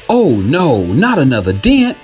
Oh no, not another dent!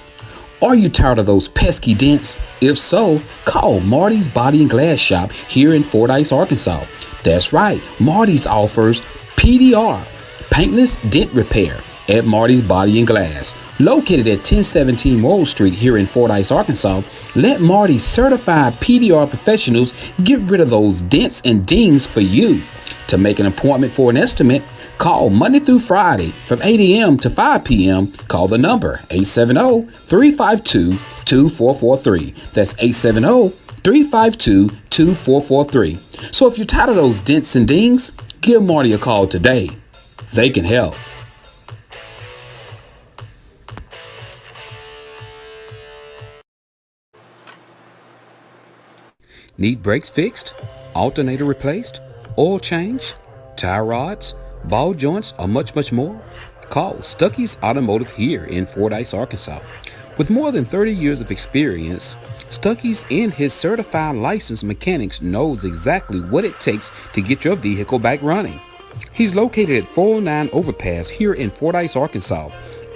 Are you tired of those pesky dents? If so, call Marty's Body and Glass Shop here in Fordyce, Arkansas. That's right, Marty's offers PDR, Paintless Dent Repair, at Marty's Body and Glass. Located at 1017 Morrill Street here in Fordyce, Arkansas, let Marty's certified PDR professionals get rid of those dents and dings for you. To make an appointment for an estimate, call Monday through Friday from 8 a.m. to 5 p.m. Call the number 870-352-2443. That's 870-352-2443. So if you're tired of those dents and dings, give Marty a call today. They can help. Need brakes fixed? Alternator replaced? Oil change? Tie rods? Ball joints? Or much more? Call Stuckey's Automotive here in Fordyce, Arkansas. With more than 30 years of experience, Stuckey's and his certified licensed mechanics knows exactly what it takes to get your vehicle back running. He's located at 409 Overpass here in Fordyce, Arkansas.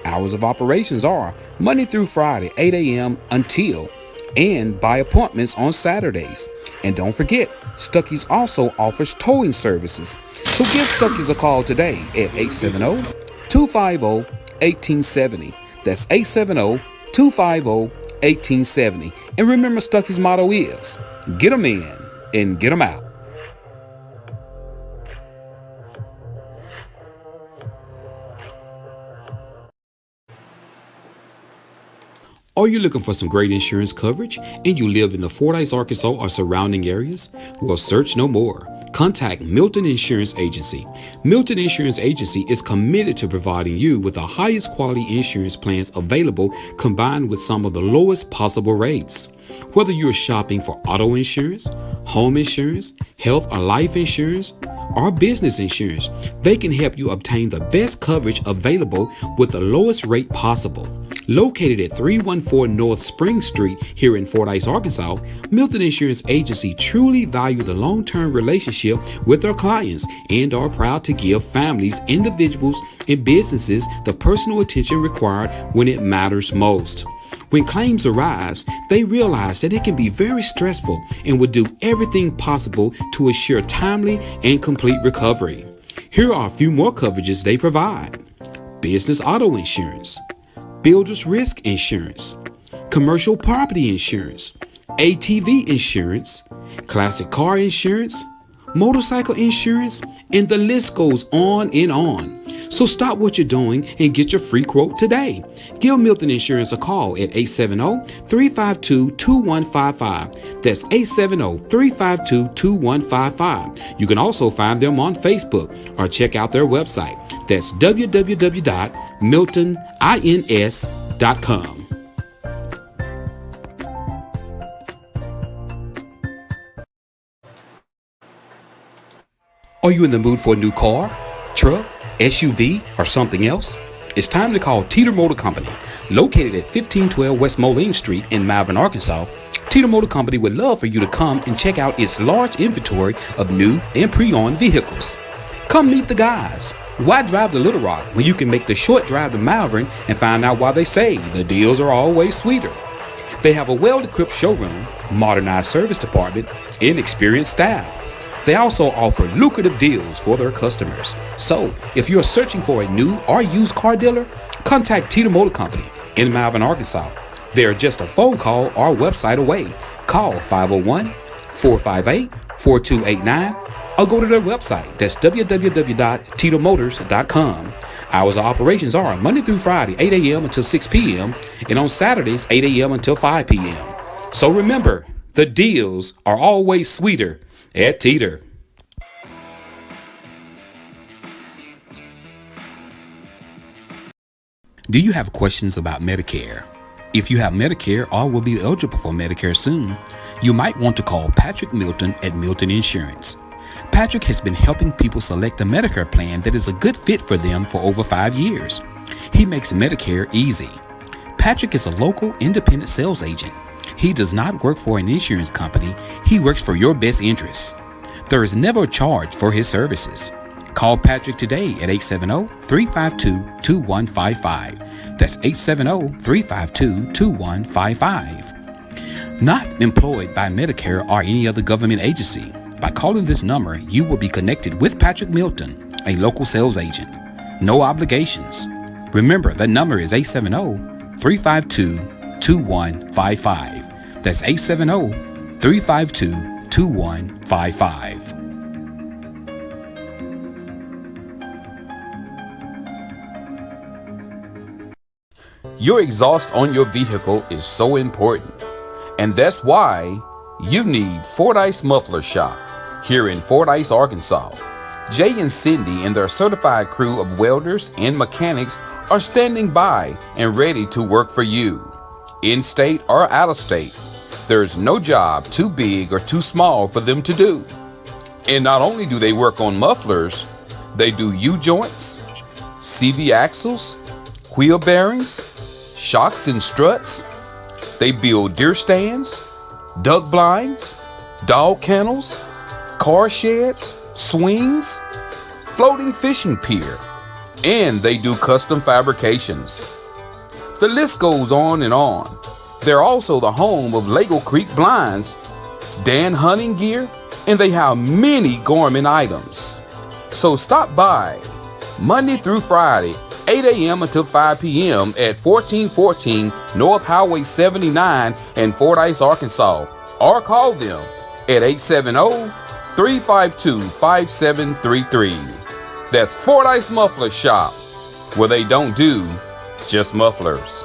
Hours of operations are Monday through Friday, 8 a.m. until and by appointments on Saturdays. And don't forget, Stuckey's also offers towing services. So give Stuckey's a call today at 870-250-1870. That's 870-250-1870. And remember, Stuckey's motto is, get 'em in and get 'em out. Are you looking for some great insurance coverage and you live in the Fordyce, Arkansas or surrounding areas? Well, search no more. Contact Milton Insurance Agency. Milton Insurance Agency is committed to providing you with the highest quality insurance plans available, combined with some of the lowest possible rates. Whether you're shopping for auto insurance, home insurance, health or life insurance, or business insurance, they can help you obtain the best coverage available with the lowest rate possible. Located at 314 North Spring Street here in Fordyce, Arkansas, Milton Insurance Agency truly value the long-term relationship with their clients and are proud to give families, individuals, and businesses the personal attention required when it matters most. When claims arise, they realize that it can be very stressful and will do everything possible to assure timely and complete recovery. Here are a few more coverages they provide: business auto insurance, builder's risk insurance, commercial property insurance, ATV insurance, classic car insurance, motorcycle insurance, and the list goes on and on. So stop what you're doing and get your free quote today. Give Milton Insurance a call at 870-352-2155. That's 870-352-2155. You can also find them on Facebook or check out their website. That's www.miltonins.com. Are you in the mood for a new car, truck, SUV, or something else? It's time to call Teeter Motor Company. Located at 1512 West Moline Street in Malvern, Arkansas, Teeter Motor Company would love for you to come and check out its large inventory of new and pre-owned vehicles. Come meet the guys. Why drive to Little Rock when you can make the short drive to Malvern and find out why they say the deals are always sweeter? They have a well-equipped showroom, modernized service department, and experienced staff. They also offer lucrative deals for their customers. So, if you're searching for a new or used car dealer, contact Teeter Motor Company in Malvern, Arkansas. They are just a phone call or website away. Call 501-458-4289 or go to their website. That's www.teetermotors.com. Hours of operations are Monday through Friday, 8 a.m. until 6 p.m. and on Saturdays, 8 a.m. until 5 p.m. So remember, the deals are always sweeter at Teeter. Do you have questions about Medicare? If you have Medicare or will be eligible for Medicare soon, you might want to call Patrick Milton at Milton Insurance. Patrick has been helping people select a Medicare plan that is a good fit for them for over 5 years. He makes Medicare easy. Patrick is a local independent sales agent. He does not work for an insurance company. He works for your best interests. There is never a charge for his services. Call Patrick today at 870-352-2155. That's 870-352-2155. Not employed by Medicare or any other government agency. By calling this number, you will be connected with Patrick Milton, a local sales agent. No obligations. Remember, that number is 870-352-2155. That's 870-352-2155. Your exhaust on your vehicle is so important, and that's why you need Fordyce Muffler Shop here in Fordyce, Arkansas. Jay and Cindy and their certified crew of welders and mechanics are standing by and ready to work for you. In-state or out-of-state, there's no job too big or too small for them to do. And not only do they work on mufflers, they do U-joints, CV axles, wheel bearings, shocks and struts. They build deer stands, duck blinds, dog kennels, car sheds, swings, floating fishing pier, and they do custom fabrications. The list goes on and on. They're also the home of Lego Creek Blinds, Dan Hunting Gear, and they have many Gorman items. So stop by Monday through Friday, 8 a.m. until 5 p.m. at 1414 North Highway 79 in Fordyce, Arkansas, or call them at 870-352-5733. That's Fordyce Muffler Shop, where they don't do just mufflers.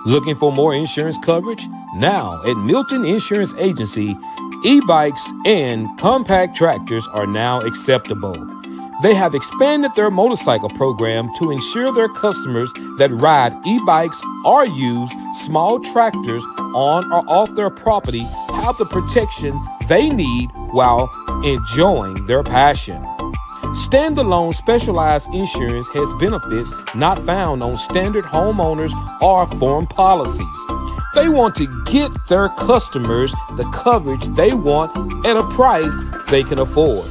Looking for more insurance coverage? Now at Milton Insurance Agency, e-bikes and compact tractors are now acceptable. They have expanded their motorcycle program to ensure their customers that ride e-bikes or use small tractors on or off their property have the protection they need while enjoying their passion. Standalone specialized insurance has benefits not found on standard homeowners or form policies. They want to get their customers the coverage they want at a price they can afford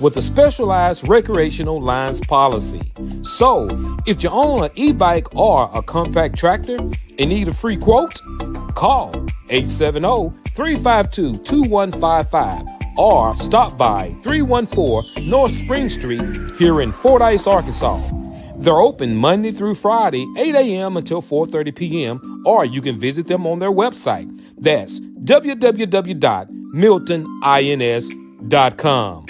with a specialized recreational lines policy. So, if you own an e-bike or a compact tractor and need a free quote, call 870-352-2155. or stop by 314 North Spring Street here in Fordyce, Arkansas. They're open Monday through Friday, 8 a.m. until 4:30 p.m., or you can visit them on their website. That's www.miltonins.com.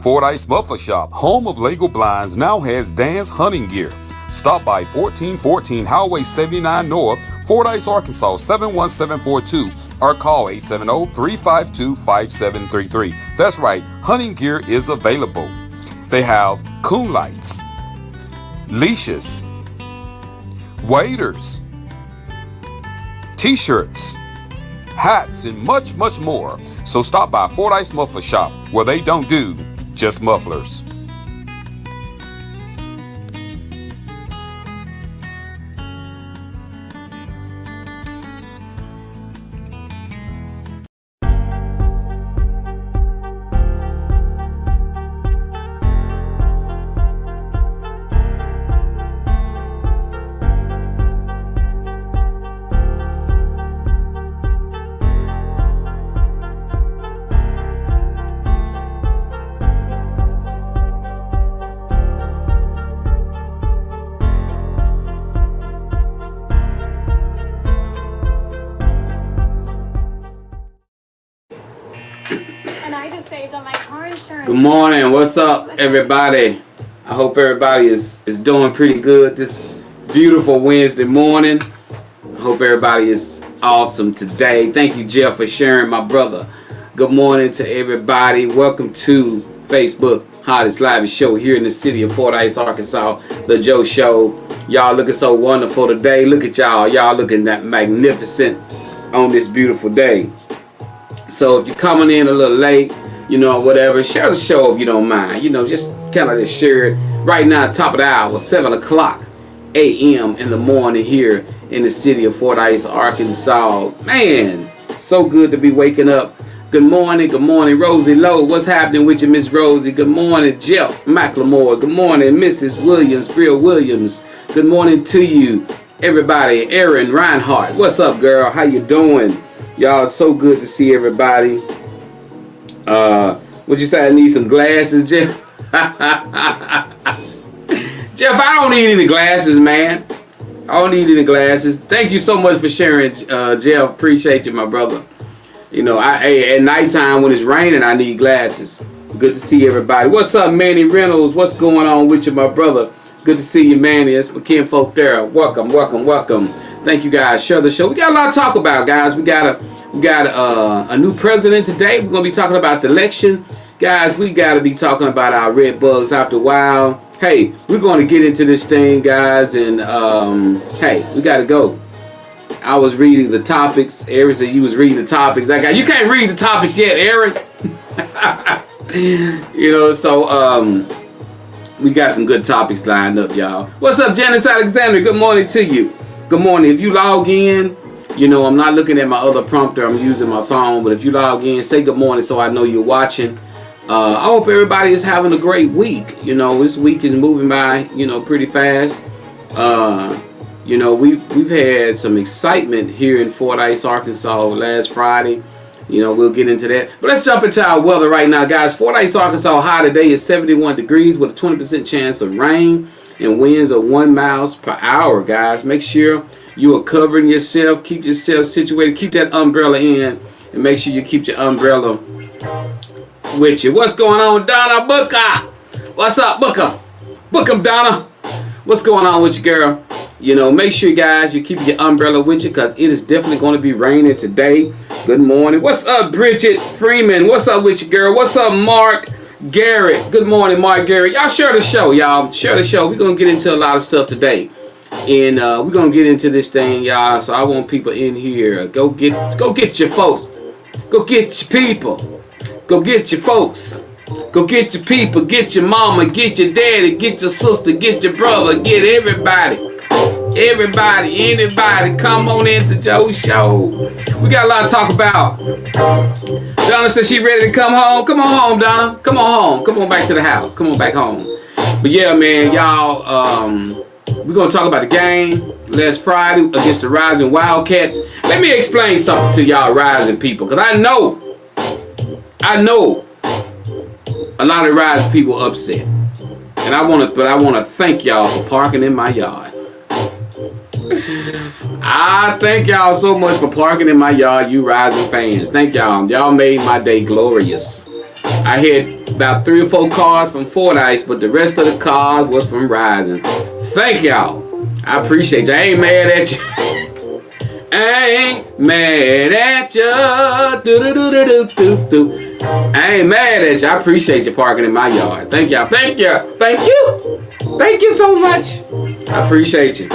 Fordyce Muffler Shop, home of Lego Blinds, now has Dan's Hunting Gear. Stop by 1414 Highway 79 North, Fordyce, Arkansas 71742, or call 870-352-5733. That's right, hunting gear is available. They have coon lights, leashes, waders, t-shirts, hats, and much, much more. So stop by Fordyce Muffler Shop, where they don't do just mufflers. and I just saved on my car insurance. Good morning. What's up, everybody? I hope everybody is doing pretty good this beautiful Wednesday morning. I hope everybody is awesome today. Thank you, Jeff, for sharing, my brother. Good morning to everybody. Welcome to Facebook Hottest Live Show here in the city of Fordyce, Arkansas. The Joe Show. Y'all looking so wonderful today. Look at y'all. Y'all looking that magnificent on this beautiful day. So if you're coming in a little late, you know, whatever, share the show if you don't mind. You know, just kind of just share it. Right now, top of the hour, 7 o'clock a.m. in the morning here in the city of Fordyce, Arkansas. Man, so good to be waking up. Good morning, Rosie Lowe. What's happening with you, Miss Rosie? Good morning, Jeff McLemore. Good morning, Mrs. Williams, Brill Williams. Good morning to you, everybody. Erin Reinhardt. What's up, girl? How you doing? Y'all, so good to see everybody. What you say? I need some glasses, Jeff. Jeff, I don't need any glasses, man. I don't need any glasses. Thank you so much for sharing, Jeff. Appreciate you, my brother. You know, at nighttime when it's raining, I need glasses. Good to see everybody. What's up, Manny Reynolds? What's going on with you, my brother? Good to see you, Manny. It's my kinfolk there. Welcome. Thank you, guys. Share the show. We got a lot to talk about, guys. We got a new president today. We're gonna be talking about the election, guys. We gotta be talking about our Redbugs after a while. Hey, we're going to get into this thing, guys, and hey, we gotta go. I was reading the topics. Aaron said you was reading the topics. You can't read the topics yet, Aaron. You know, so we got some good topics lined up, y'all. What's up, Janice Alexander? Good morning to you. Good morning. If you log in, you know, I'm not looking at my other prompter. I'm using my phone. But if you log in, say good morning so I know you're watching. I hope everybody is having a great week. You know, this week is moving by, you know, pretty fast. You know, we've had some excitement here in Fordyce, Arkansas last Friday. You know, we'll get into that. But let's jump into our weather right now, guys. Fordyce, Arkansas, high today is 71 degrees with a 20% chance of rain and winds of 1 miles per hour, guys. Make sure you are covering yourself. Keep yourself situated. Keep that umbrella in. And make sure you keep your umbrella with you. What's going on, Donna Booker? What's up, Booker? Book 'em, Donna. What's going on with you, girl? You know, make sure, guys, you keep your umbrella with you because it is definitely going to be raining today. Good morning. What's up, Bridget Freeman? What's up with you, girl? What's up, Mark Garrett? Good morning, Mark Garrett. Y'all share the show, y'all. Share the show. We're going to get into a lot of stuff today. And we're going to get into this thing, y'all. So I want people in here. Go get your folks. Go get your people. Go get your folks. Go get your people. Get your mama. Get your daddy. Get your sister. Get your brother. Get everybody. Anybody, come on into Joe Show. We got a lot to talk about. Donna says she ready to come home. Come on home, Donna. Come on home. Come on back to the house. Come on back home. But yeah, man, y'all, we're going to talk about the game last Friday against the Rison Wildcats. Let me explain something to y'all Rison people, because I know a lot of Rison people upset. And I want to thank y'all for parking in my yard. I thank y'all so much for parking in my yard, you Rison fans. Thank y'all. Y'all made my day glorious. I had about 3 or 4 cars from Fordyce, but the rest of the cars was from Rison. Thank y'all. I appreciate you. I ain't mad at you. I ain't mad at you. I ain't mad at you. I appreciate you parking in my yard. Thank y'all. Thank you. Thank you. Thank you so much. I appreciate you.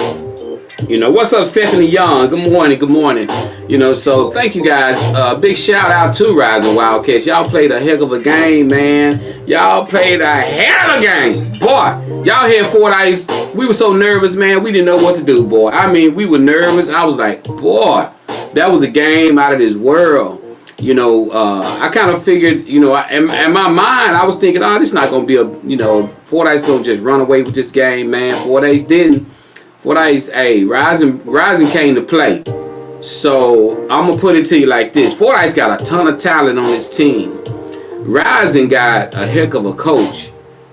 You know, what's up, Stephanie Young? Good morning. You know, so thank you guys. Big shout out to Rison Wildcats. Y'all played a heck of a game, man. Y'all played a hell of a game. Boy, y'all had Fordyce. We were so nervous, man. We didn't know what to do, boy. I mean, we were nervous. I was like, boy, that was a game out of this world. You know, I kind of figured, you know, in my mind, I was thinking, oh, this is not going to be a, you know, Fordyce going to just run away with this game, man. Fordyce didn't. Fordyce, hey, Rison came to play. So I'm going to put it to you like this. Fordyce got a ton of talent on his team. Rison got a heck of a coach,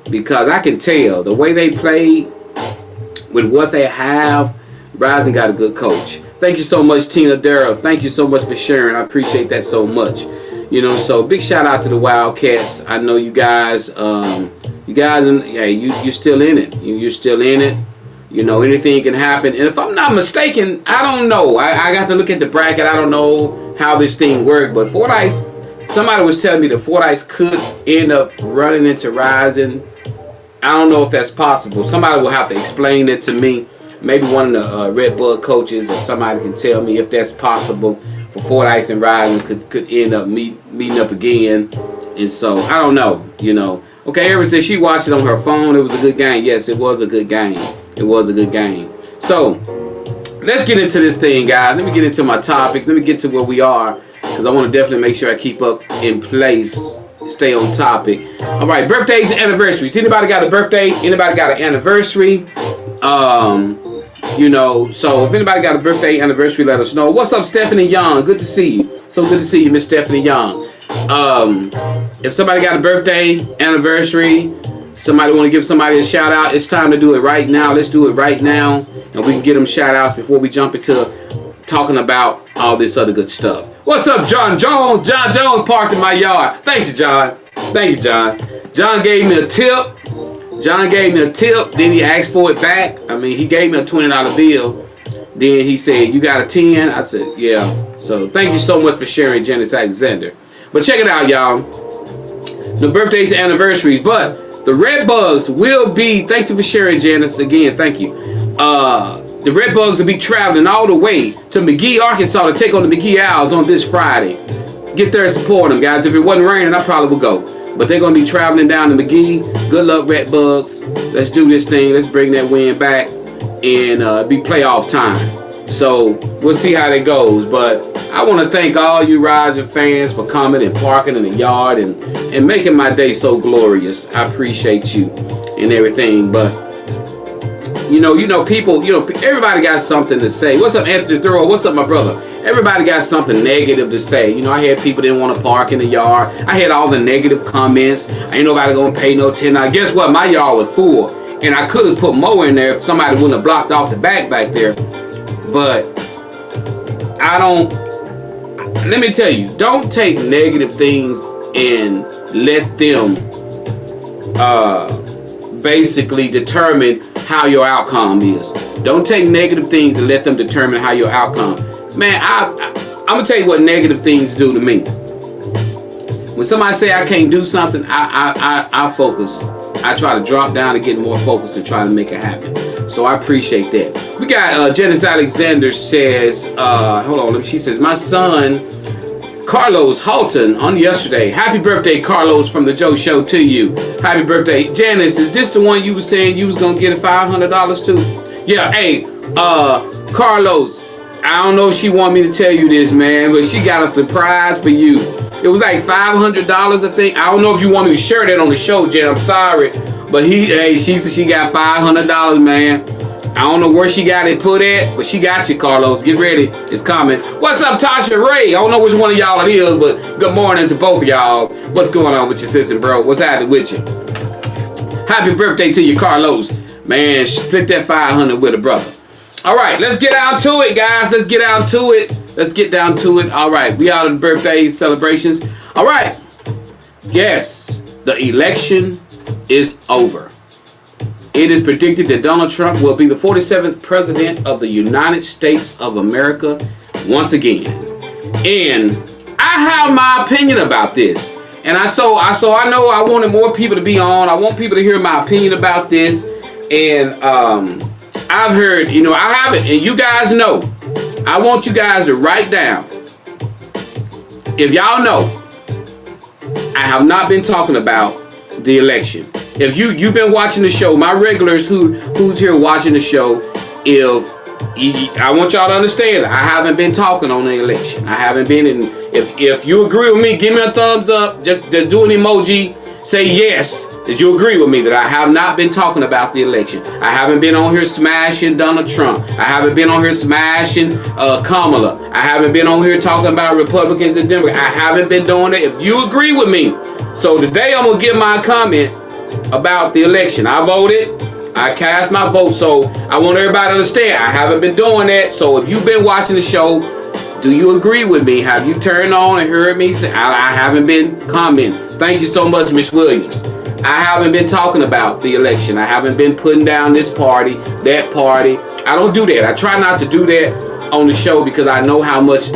because I can tell the way they play with what they have, Rison got a good coach. Thank you so much, Tina Darrow. Thank you so much for sharing. I appreciate that so much. So big shout out to the Wildcats. I know you guys. Hey, you're still in it. You're still in it. Anything can happen. And if I'm not mistaken, I don't know. I got to look at the bracket. I don't know how this thing worked, but Fordyce. Somebody was telling me that Fordyce could end up running into Rison. I don't know if that's possible. Somebody will have to explain it to me. Maybe one of the Redbug coaches or somebody can tell me if that's possible for Fordyce and Rison could end up meeting up again. And so, I don't know, Okay, Erin said she watched it on her phone. It was a good game. Yes, it was a good game. It was a good game. So, let's get into this thing, guys. Let me get into my topics. Let me get to where we are, because I want to definitely make sure I keep up in place, stay on topic. All right, birthdays and anniversaries. Anybody got a birthday? Anybody got an anniversary? So if anybody got a birthday anniversary, let us know. What's up, Stephanie Young? Good to see you. So good to see you, Miss Stephanie Young. If somebody got a birthday anniversary, somebody want to give somebody a shout out, it's time to do it right now. Let's do it right now, and we can get them shout outs before we jump into talking about all this other good stuff. What's up, John Jones? John Jones parked in my yard. Thank you, John. Thank you, John. John gave me a tip. Then he asked for it back. He gave me a $20 bill. Then he said, you got a 10? I said, yeah. So thank you so much for sharing, Janice Alexander. But check it out, y'all. The birthdays and anniversaries. But the Redbugs will be, thank you for sharing, Janice. Again, thank you. The Redbugs will be traveling all the way to McGhee, Arkansas to take on the McGhee Owls on this Friday. Get there and support them, guys. If it wasn't raining, I probably would go. But they're going to be traveling down to McGhee. Good luck, Redbugs. Let's do this thing. Let's bring that win back and be playoff time. So we'll see how that goes. But I want to thank all you Rison fans for coming and parking in the yard and making my day so glorious. I appreciate you and everything. But people, everybody got something to say. What's up, Anthony Thoreau? What's up, my brother? Everybody got something negative to say. I had people didn't want to park in the yard. I had all the negative comments. Ain't nobody gonna pay no $10. Guess what? My yard was full, and I could have put more in there if somebody wouldn't have blocked off the back there. But let me tell you, don't take negative things and let them basically determine how your outcome is. Don't take negative things and let them determine how your outcome. Man, I'm gonna tell you what negative things do to me. When somebody say I can't do something, I focus. I try to drop down and get more focused and try to make it happen. So I appreciate that. We got Janice Alexander says, hold on, she says, my son Carlos Halton on yesterday. Happy birthday, Carlos, from the Joe Show to you. Happy birthday. Janice, is this the one you were saying you was gonna get $500 to? Yeah, hey, Carlos, I don't know if she want me to tell you this, man, but she got a surprise for you. It was like $500, I think. I don't know if you want me to share that on the show, Jen. I'm sorry. But she said she got $500, man. I don't know where she got it put at, but she got you, Carlos. Get ready. It's coming. What's up, Tasha Ray? I don't know which one of y'all it is, but good morning to both of y'all. What's going on with your sister, bro? What's happening with you? Happy birthday to you, Carlos. Man, split that 500 with a brother. All right, let's get down to it, guys. Let's get down to it. All right, we out of the birthday celebrations. All right. Yes, the election is over. It is predicted that Donald Trump will be the 47th president of the United States of America once again. And I have my opinion about this. And I know I wanted more people to be on. I want people to hear my opinion about this. And I've heard, I haven't, and you guys know, I want you guys to write down. If y'all know, I have not been talking about the election. If you've been watching the show, my regulars who's here watching the show, I want y'all to understand, I haven't been talking on the election. I haven't been in. If you agree with me, give me a thumbs up. Just do an emoji. Say yes, that you agree with me that I have not been talking about the election. I haven't been on here smashing Donald Trump. I haven't been on here smashing Kamala. I haven't been on here talking about Republicans and Democrats. I haven't been doing it. If you agree with me. So today I'm going to give my comment about the election. I voted. I cast my vote. So I want everybody to understand I haven't been doing that. So if you've been watching the show, Do you agree with me? Have you turned on and heard me say? I haven't been commenting. Thank you so much, Miss Williams. I haven't been talking about the election. I haven't been putting down this party, that party. I don't do that. I try not to do that on the show because I know how much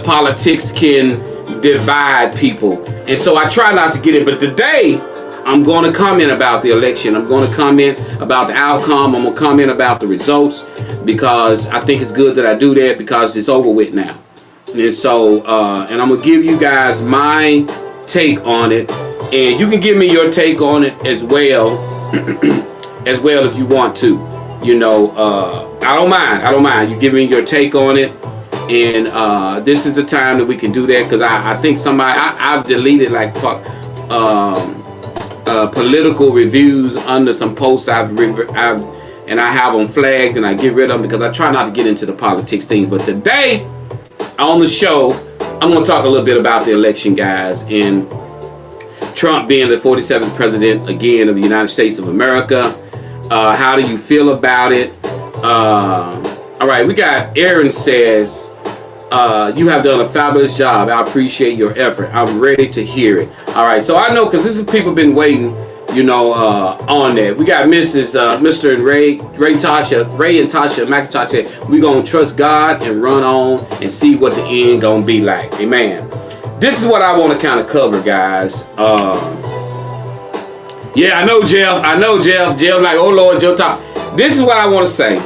politics can divide people, and so I try not to get it. But today, I'm going to comment about the election. I'm going to comment about the outcome. I'm going to comment about the results because I think it's good that I do that because it's over with now. And so, and I'm going to give you guys my take on it, and you can give me your take on it as well, if you want to. You know, I don't mind. You give me your take on it, and this is the time that we can do that because I think I've deleted like political reviews under some posts and I have them flagged and I get rid of them because I try not to get into the politics things. But today on the show, I'm going to talk a little bit about the election, guys, and Trump being the 47th president again of the United States of America. How do you feel about it? All right, we got Aaron says, you have done a fabulous job. I appreciate your effort. I'm ready to hear it. All right, so I know because this is people been waiting, you know, on that. We got Mr. and Ray and Tasha McIntosh said, we're going to trust God and run on and see what the end going to be like. Amen. This is what I want to kind of cover, guys. Yeah, I know, Jeff. Jeff's like, oh, Lord, Jeff talk. This is what I want to say.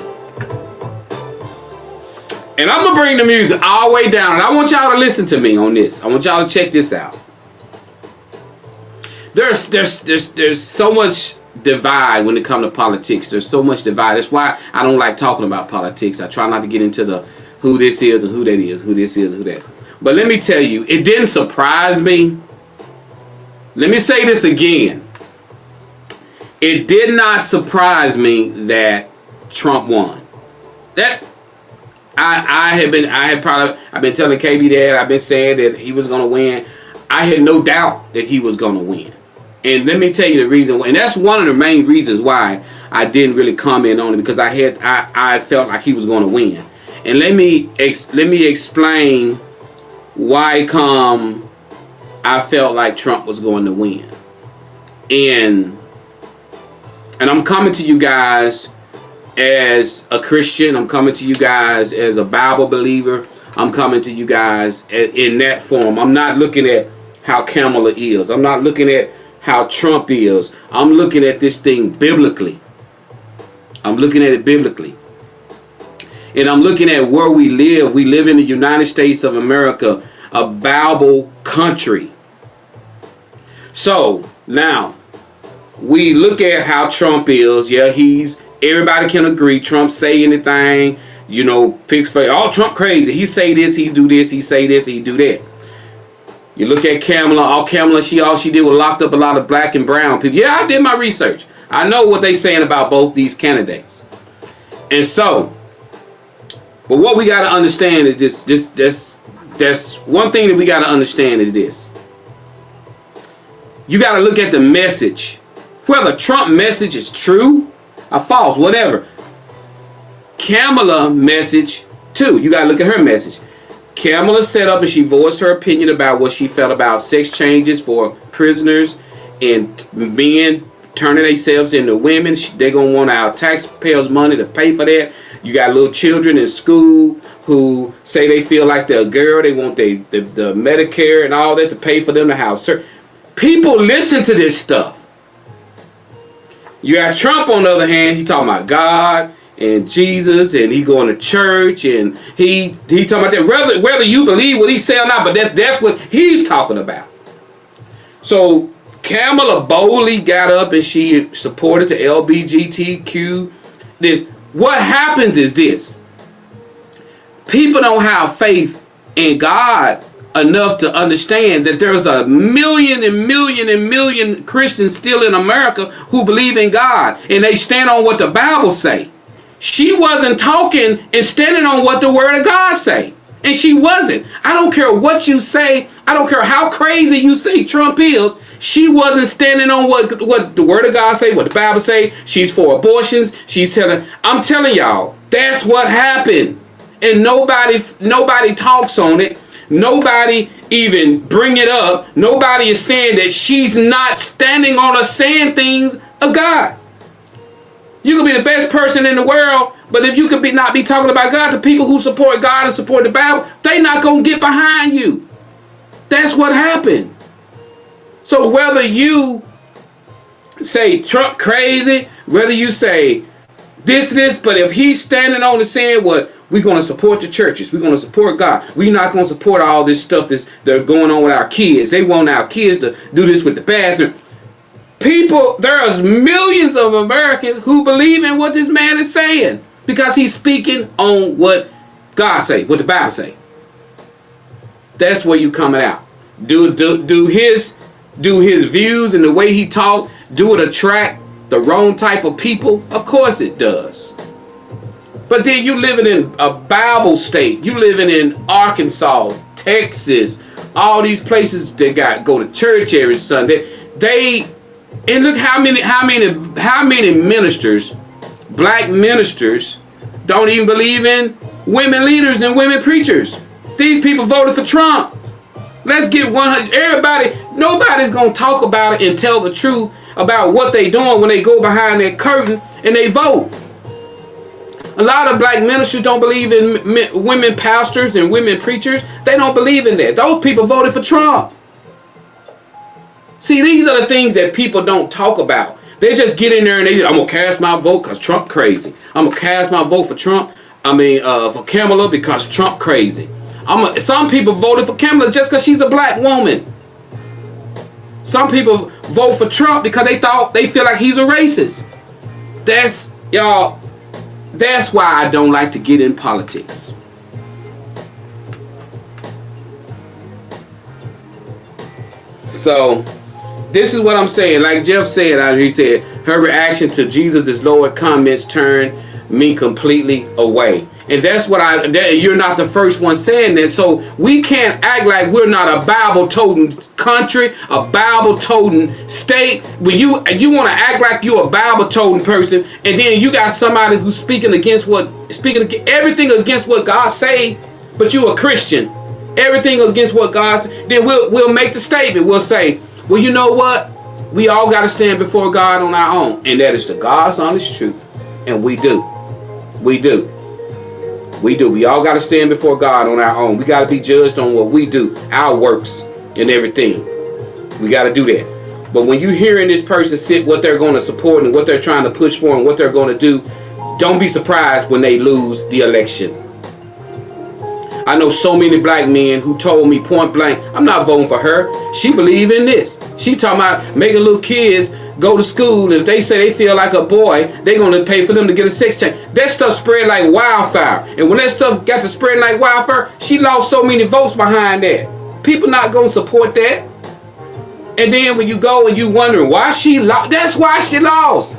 And I'm going to bring the music all the way down. And I want y'all to listen to me on this. I want y'all to check this out. There's so much divide when it comes to politics. There's so much divide. That's why I don't like talking about politics. I try not to get into the who this is and who that is, who this is and who that is. But let me tell you, it didn't surprise me. Let me say this again. It did not surprise me that Trump won. That I've been telling KB that I've been saying that he was going to win. I had no doubt that he was going to win. And let me tell you the reason, and that's one of the main reasons why I didn't really comment on it, because I felt like he was going to win. And let me explain why I felt like Trump was going to win. And I'm coming to you guys as a Christian. I'm coming to you guys as a Bible believer. I'm coming to you guys in that form. I'm not looking at how Kamala is. I'm not looking at how Trump is. I'm looking at this thing biblically. I'm looking at it biblically. And I'm looking at where we live. We live in the United States of America, a Bible country. So now we look at how Trump is. Yeah, everybody can agree. Trump say anything, you know, picks for, oh, Trump crazy. He say this, he do this, he say this, he do that. You look at Kamala, all she did was locked up a lot of black and brown people. Yeah, I did my research. I know what they saying about both these candidates. And so, but what we got to understand is that's one thing that we got to understand is this. You got to look at the message. Whether Trump message is true or false, whatever. Kamala message too. You got to look at her message. Kamala set up and she voiced her opinion about what she felt about sex changes for prisoners and men turning themselves into women. They're going to want our taxpayers' money to pay for that. You got little children in school who say they feel like they're a girl. They want the Medicare and all that to pay for them to have. People listen to this stuff. You got Trump on the other hand. He talking about God and Jesus, and he going to church, and he talking about that. Whether you believe what he say or not, but that's what he's talking about. So Kamala boldly got up and she supported the LGBTQ. What happens is this. People don't have faith in God enough to understand that there's a million and million and million Christians still in America who believe in God, and they stand on what the Bible say. She wasn't talking and standing on what the Word of God say. And she wasn't. I don't care what you say. I don't care how crazy you say Trump is. She wasn't standing on what the Word of God say, what the Bible say. She's for abortions. I'm telling y'all, that's what happened. and nobody talks on it. Nobody even bring it up. Nobody is saying that she's not standing on or saying things of God. You can be the best person in the world, but if you could not be talking about God, the people who support God and support the Bible, they not going to get behind you. That's what happened. So whether you say Trump crazy, whether you say this, but if he's standing on and saying what, we're going to support the churches, we're going to support God, we're not going to support all this stuff that's going on with our kids. They want our kids to do this with the bathroom. People, there's millions of Americans who believe in what this man is saying because he's speaking on what God say, what the Bible say. That's where you coming out. Do his views and the way he talk, do it attract the wrong type of people? Of course it does. But then you living in a Bible state, you living in Arkansas, Texas, all these places that go to church every Sunday. And look how many ministers, black ministers, don't even believe in women leaders and women preachers. These people voted for Trump. Let's get 100. Everybody, nobody's gonna talk about it and tell the truth about what they doing when they go behind that curtain and they vote. A lot of black ministers don't believe in women pastors and women preachers. They don't believe in that. Those people voted for Trump. See, these are the things that people don't talk about. They just get in there and I'm going to cast my vote because Trump crazy. I'm going to cast my vote for for Kamala because Trump crazy. Some people voted for Kamala just because she's a black woman. Some people vote for Trump because they feel like he's a racist. That's why I don't like to get in politics. So, this is what I'm saying. Like Jeff said, he said, her reaction to Jesus is Lord comments turned me completely away. And that's what you're not the first one saying that. So we can't act like we're not a Bible-toting country, a Bible-toting state. When you want to act like you're a Bible-toting person, and then you got somebody who's speaking everything against what God say, but you a Christian, everything against what God say, then we'll make the statement. We'll say, well, you know what? We all got to stand before God on our own, and that is the God's honest truth, and we do. We all got to stand before God on our own. We got to be judged on what we do, our works and everything. We got to do that. But when you hearing this person sit what they're going to support and what they're trying to push for and what they're going to do, don't be surprised when they lose the election. I know so many black men who told me point blank, I'm not voting for her. She believe in this. She talking about making little kids go to school, and if they say they feel like a boy, they're going to pay for them to get a sex change. That stuff spread like wildfire. And when that stuff got to spread like wildfire, she lost so many votes behind that. People not going to support that. And then when you go and you wondering why she lost, that's why she lost.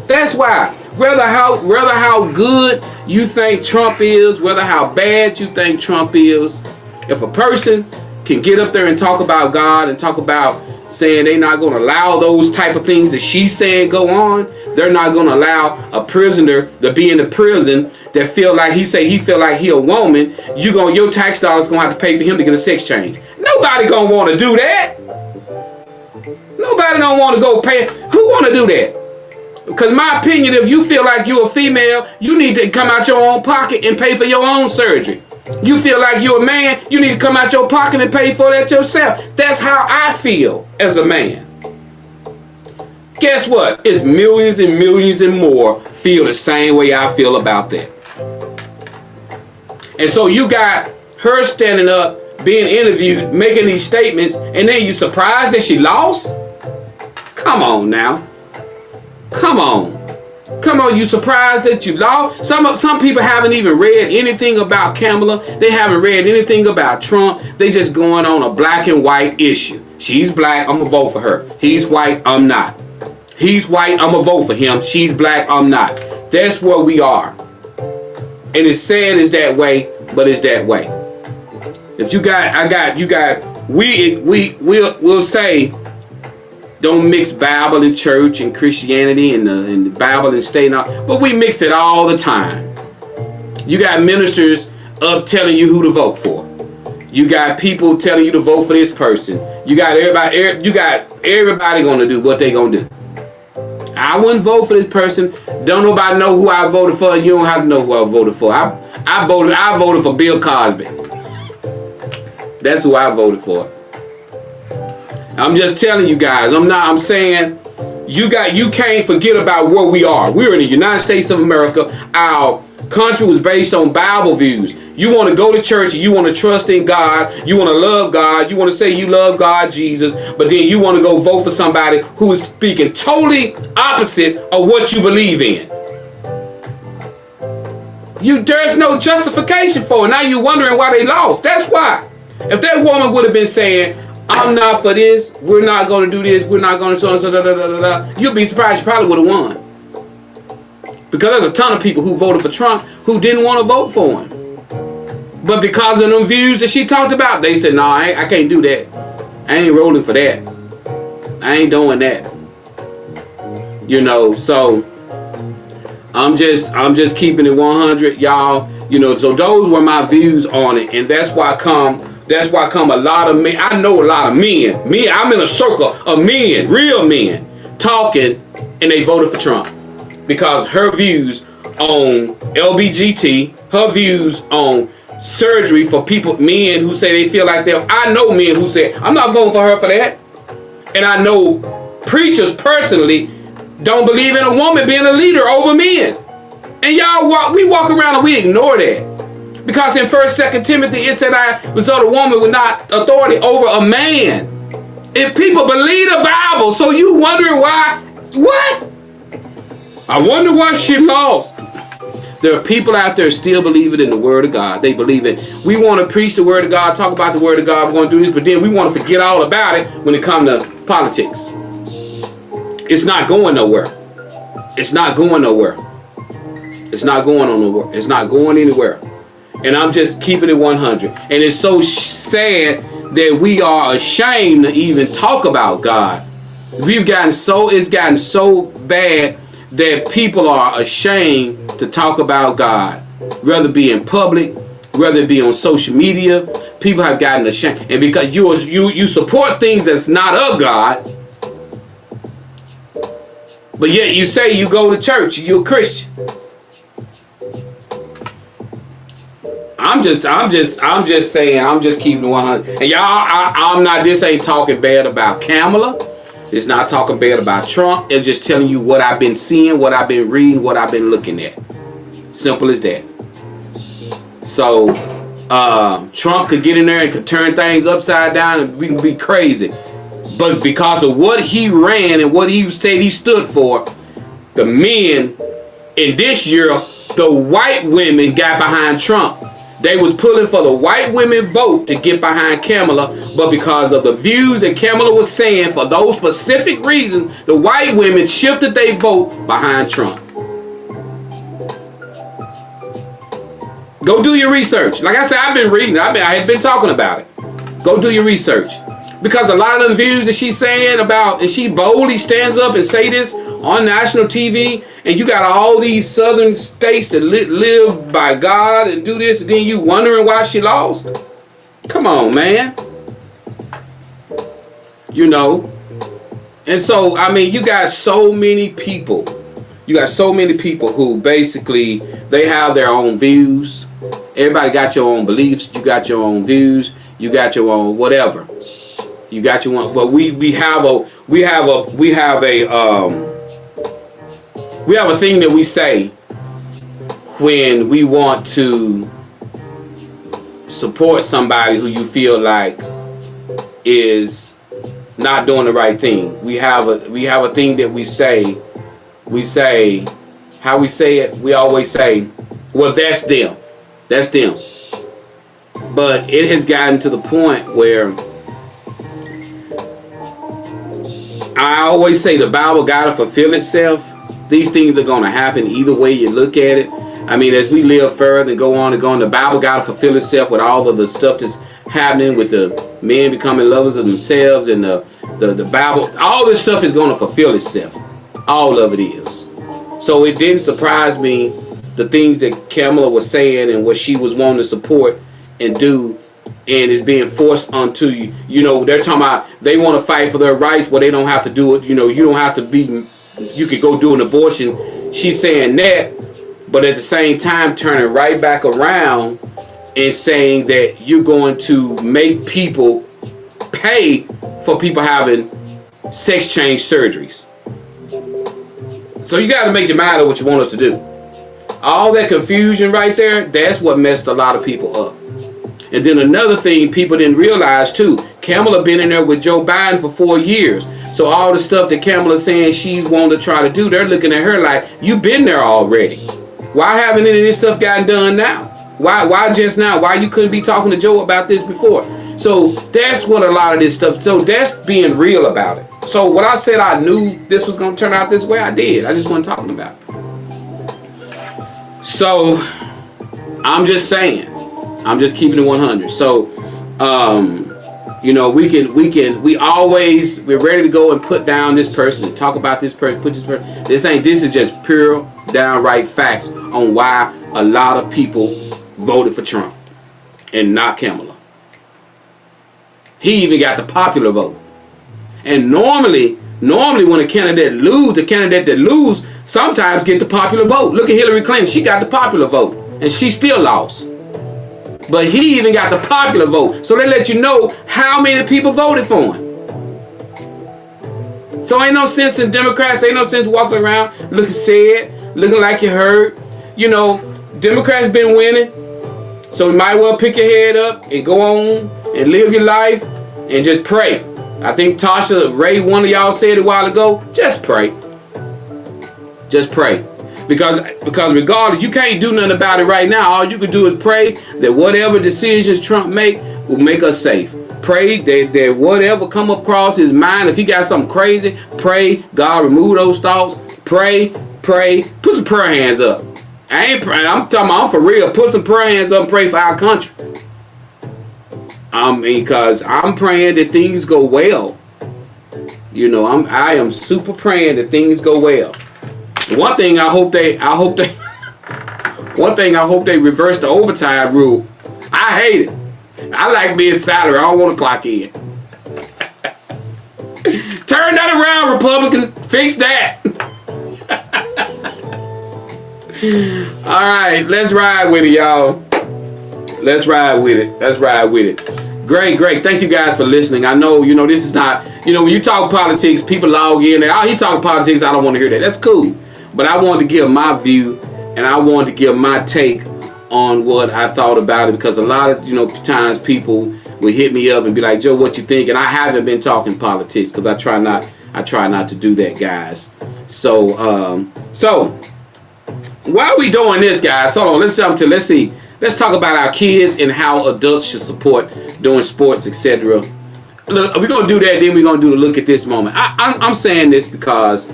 That's why. Whether how good you think Trump is, whether how bad you think Trump is, if a person can get up there and talk about God and talk about saying they're not going to allow those type of things that she's saying go on, they're not going to allow a prisoner to be in the prison that feel like he feel like he a woman, your tax dollars going to have to pay for him to get a sex change. Nobody going to want to do that. Nobody don't want to go pay. Who want to do that? Because my opinion, if you feel like you're a female, you need to come out your own pocket and pay for your own surgery. You feel like you're a man, you need to come out your pocket and pay for that yourself. That's how I feel as a man. Guess what? It's millions and millions and more feel the same way I feel about that. And so you got her standing up, being interviewed, making these statements, and then you surprised that she lost? Come on now. Come on, you surprised that you lost? Some people haven't even read anything about Kamala. They haven't read anything about Trump. They just going on a black and white issue. She's black, I'm gonna vote for her. He's white, I'm not. He's white, I'm gonna vote for him. She's black, I'm not. That's where we are. And it's sad it's that way, but it's that way. If we'll say, don't mix Bible and church and Christianity and the Bible and state, but we mix it all the time. You got ministers up telling you who to vote for. You got people telling you to vote for this person. You got everybody gonna do what they gonna do. I wouldn't vote for this person. Don't nobody know who I voted for. You don't have to know who I voted for. I voted for Bill Cosby. That's who I voted for. I'm just telling you guys. I'm saying you can't forget about where we are. We're in the United States of America. Our country was based on Bible views. You want to go to church and you want to trust in God. You want to love God. You want to say you love God, Jesus. But then you want to go vote for somebody who is speaking totally opposite of what you believe in. There's no justification for it. Now you're wondering why they lost. That's why. If that woman would have been saying, I'm not for this, we're not going to do this, we're not going to so, you'll be surprised she probably would have won. Because there's a ton of people who voted for Trump who didn't want to vote for him. But because of them views that she talked about, they said, no, I can't do that. I ain't rolling for that. I ain't doing that. You know, so I'm just keeping it 100, y'all. You know, so those were my views on it, and that's why come a lot of men. I know a lot of men. I'm in a circle of men, real men, talking, and they voted for Trump because her views on LBGT, her views on surgery for men who say they feel like they're. I know men who say I'm not voting for her for that, and I know preachers personally don't believe in a woman being a leader over men. And we walk around and we ignore that. Because in 1st, 2nd Timothy, it said I was a woman with not authority over a man. If people believe the Bible, so you wondering why? What? I wonder why she lost. There are people out there still believing in the Word of God. They believe it. We want to preach the Word of God, talk about the Word of God, we're going to do this, but then we want to forget all about it when it comes to politics. It's not going nowhere. It's not going nowhere. It's not going on nowhere. It's not going anywhere. And I'm just keeping it 100. And it's so sad that we are ashamed to even talk about God. It's gotten so bad that people are ashamed to talk about God. Whether it be in public, whether it be on social media, people have gotten ashamed. And because you support things that's not of God, but yet you say you go to church, you're a Christian. I'm just saying, I'm just keeping it 100. And y'all, this ain't talking bad about Kamala. It's not talking bad about Trump. It's just telling you what I've been seeing, what I've been reading, what I've been looking at. Simple as that. So, Trump could get in there and could turn things upside down and we can be crazy. But because of what he ran and what he said he stood for, the men in this year, the white women got behind Trump. They was pulling for the white women vote to get behind Kamala, but because of the views that Kamala was saying for those specific reasons, the white women shifted their vote behind Trump. Go do your research. Like I said, I've been reading. I had been talking about it. Go do your research. Because a lot of the views that she's saying about, and she boldly stands up and say this on national TV, and you got all these southern states that live by God and do this, and then you wondering why she lost? Come on, man. You know. And so, I mean, you got so many people. You got so many people who basically, they have their own views. Everybody got your own beliefs. You got your own views. You got your own whatever. You got your own. But we have a thing that we say when we want to support somebody who you feel like is not doing the right thing. We have a thing that we say. We say, how we say it? We always say, well, that's them. That's them. But it has gotten to the point where I always say the Bible got to fulfill itself. These things are going to happen either way you look at it. I mean, as we live further and go on, the Bible got to fulfill itself with all of the stuff that's happening with the men becoming lovers of themselves and the Bible. All this stuff is going to fulfill itself. All of it is. So it didn't surprise me the things that Kamala was saying and what she was wanting to support and do, and is being forced onto you. You know, they're talking about they want to fight for their rights, but they don't have to do it. You know, you don't have to be. You could go do an abortion. She's saying that, but at the same time turning right back around and saying that you're going to make people pay for people having sex change surgeries. So you got to make your mind up what you want us to do. All that confusion right there, that's what messed a lot of people up. And then another thing people didn't realize too, Kamala been in there with Joe Biden for 4 years. So all the stuff that Kamala's saying she's wanting to try to do, they're looking at her like, you've been there already. Why haven't any of this stuff gotten done now? Why just now? Why you couldn't be talking to Joe about this before? So that's what a lot of this stuff, so that's being real about it. So when I said I knew this was going to turn out this way, I did. I just wasn't talking about it. So I'm just saying, I'm just keeping it 100. So, you know, we're ready to go and put down this person and talk about this person, put this person. This is just pure downright facts on why a lot of people voted for Trump and not Kamala. He even got the popular vote. And normally when a candidate lose, the candidate that lose sometimes get the popular vote. Look at Hillary Clinton. She got the popular vote and she still lost. But he even got the popular vote. So they let you know how many people voted for him. So ain't no sense in Democrats, ain't no sense walking around looking sad, looking like you hurt. You know, Democrats been winning. So you might well pick your head up and go on and live your life and just pray. I think Tasha Ray, one of y'all said a while ago, just pray. Just pray. Because regardless, you can't do nothing about it right now. All you can do is pray that whatever decisions Trump make will make us safe. Pray that whatever come across his mind, if he got something crazy, pray God remove those thoughts. Pray, put some prayer hands up. I ain't praying. I'm talking about, I'm for real. Put some prayer hands up and pray for our country. I mean, because I'm praying that things go well. You know, I am super praying that things go well. One thing I hope they reverse the overtime rule. I hate it. I like being salary. I don't want to clock in. Turn that around, Republicans. Fix that. All right, let's ride with it, y'all. Let's ride with it. Great. Thank you guys for listening. I know, you know, this is not, you know, when you talk politics, people log in and, oh, he talking politics. I don't want to hear that. That's cool. But I wanted to give my view and I wanted to give my take on what I thought about it, because a lot of, you know, times people will hit me up and be like, Joe, what you think? And I haven't been talking politics because I try not to do that, guys. So while we doing this, guys, hold on, let's talk about our kids and how adults should support doing sports, etc. Look, we're gonna do that, then we're gonna do the look at this moment. I'm saying this because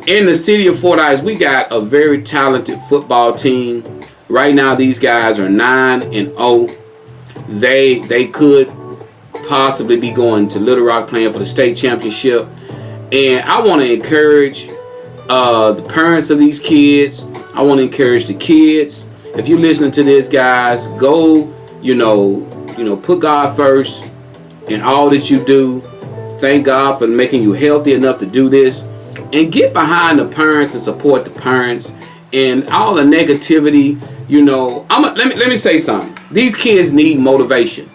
in the city of Fordyce, we got a very talented football team. Right now, these guys are 9-0. They could possibly be going to Little Rock playing for the state championship. And I want to encourage the parents of these kids. I want to encourage the kids. If you're listening to this, guys, go, you know, put God first in all that you do. Thank God for making you healthy enough to do this. And get behind the parents and support the parents. And all the negativity, you know, let me say something. These kids need motivation.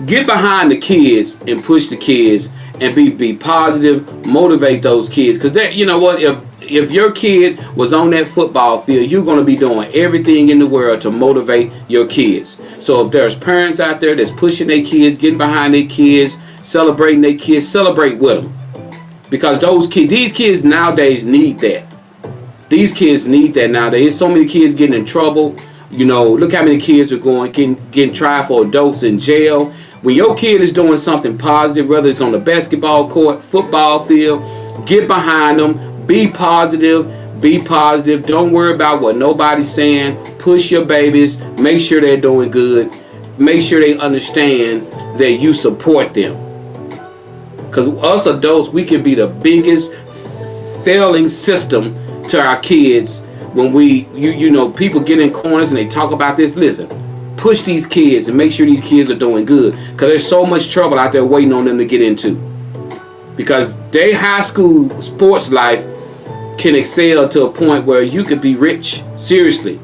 Get behind the kids and push the kids and be positive. Motivate those kids, because that, you know what, if your kid was on that football field, you're going to be doing everything in the world to motivate your kids. So if there's parents out there that's pushing their kids, getting behind their kids, celebrating their kids, celebrate with them, because these kids nowadays need that. These kids need that nowadays. There's so many kids getting in trouble. You know, look how many kids are getting tried for adults in jail. When your kid is doing something positive, whether it's on the basketball court, football field, get behind them. Be positive. Be positive. Don't worry about what nobody's saying. Push your babies. Make sure they're doing good. Make sure they understand that you support them. Because us adults, we can be the biggest failing system to our kids when you know, people get in corners and they talk about this. Listen, push these kids and make sure these kids are doing good, because there's so much trouble out there waiting on them to get into, because their high school sports life can excel to a point where you could be rich. Seriously,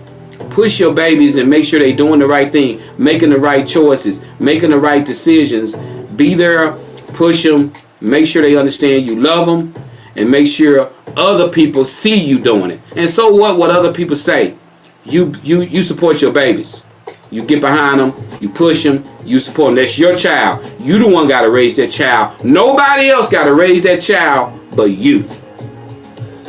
push your babies and make sure they're doing the right thing, making the right choices, making the right decisions. Be there, push them, make sure they understand you love them, and make sure other people see you doing it. And so what other people say, you support your babies. You get behind them, you push them, you support them. That's your child. You the one got to raise that child. Nobody else got to raise that child but you.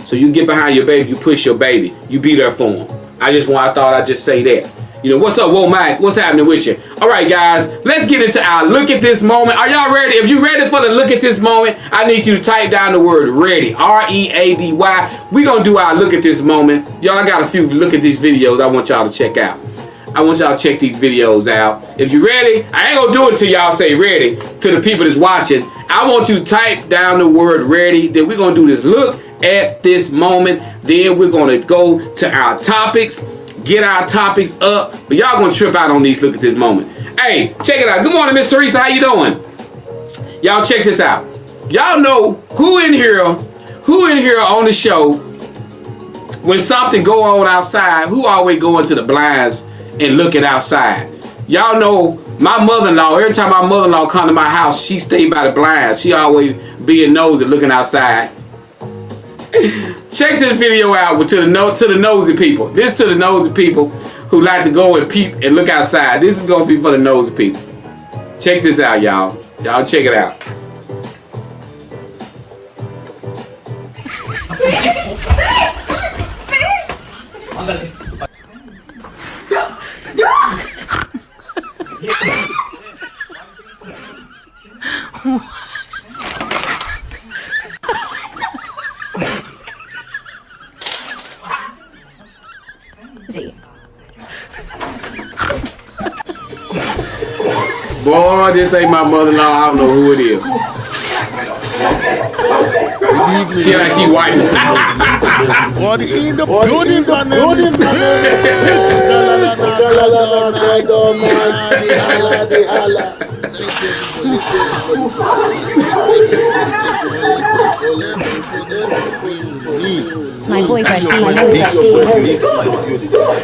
So you get behind your baby, you push your baby, you be there for them. I thought I'd just say that. You know, what's up, Whoa Mike? What's happening with you? All right, guys, let's get into our look at this moment. Are y'all ready? If you're ready for the look at this moment, I need you to type down the word ready. READY. We're going to do our look at this moment. Y'all, I got a few look at these videos I want y'all to check out. I want y'all to check these videos out. If you're ready, I ain't going to do it till y'all say ready to the people that's watching. I want you to type down the word ready. Then we're going to do this look at this moment. Then we're going to go to our topics. Get our topics up, but y'all gonna trip out on these look at this moment. Hey, check it out. Good morning, Miss Teresa. How you doing? Y'all check this out. Y'all know who in here on the show, when something go on outside, who always go into the blinds and look at outside? Y'all know my mother-in-law, every time my mother-in-law come to my house, she stay by the blinds. She always being nosy looking outside. Check this video out to the nosy people. This to the nosy people who like to go and peep and look outside. This is gonna be for the nosy people. Check this out, y'all. Y'all check it out. Boy, this ain't my mother-in-law. I don't know who it is. She like she white. What in the building, My boyfriend.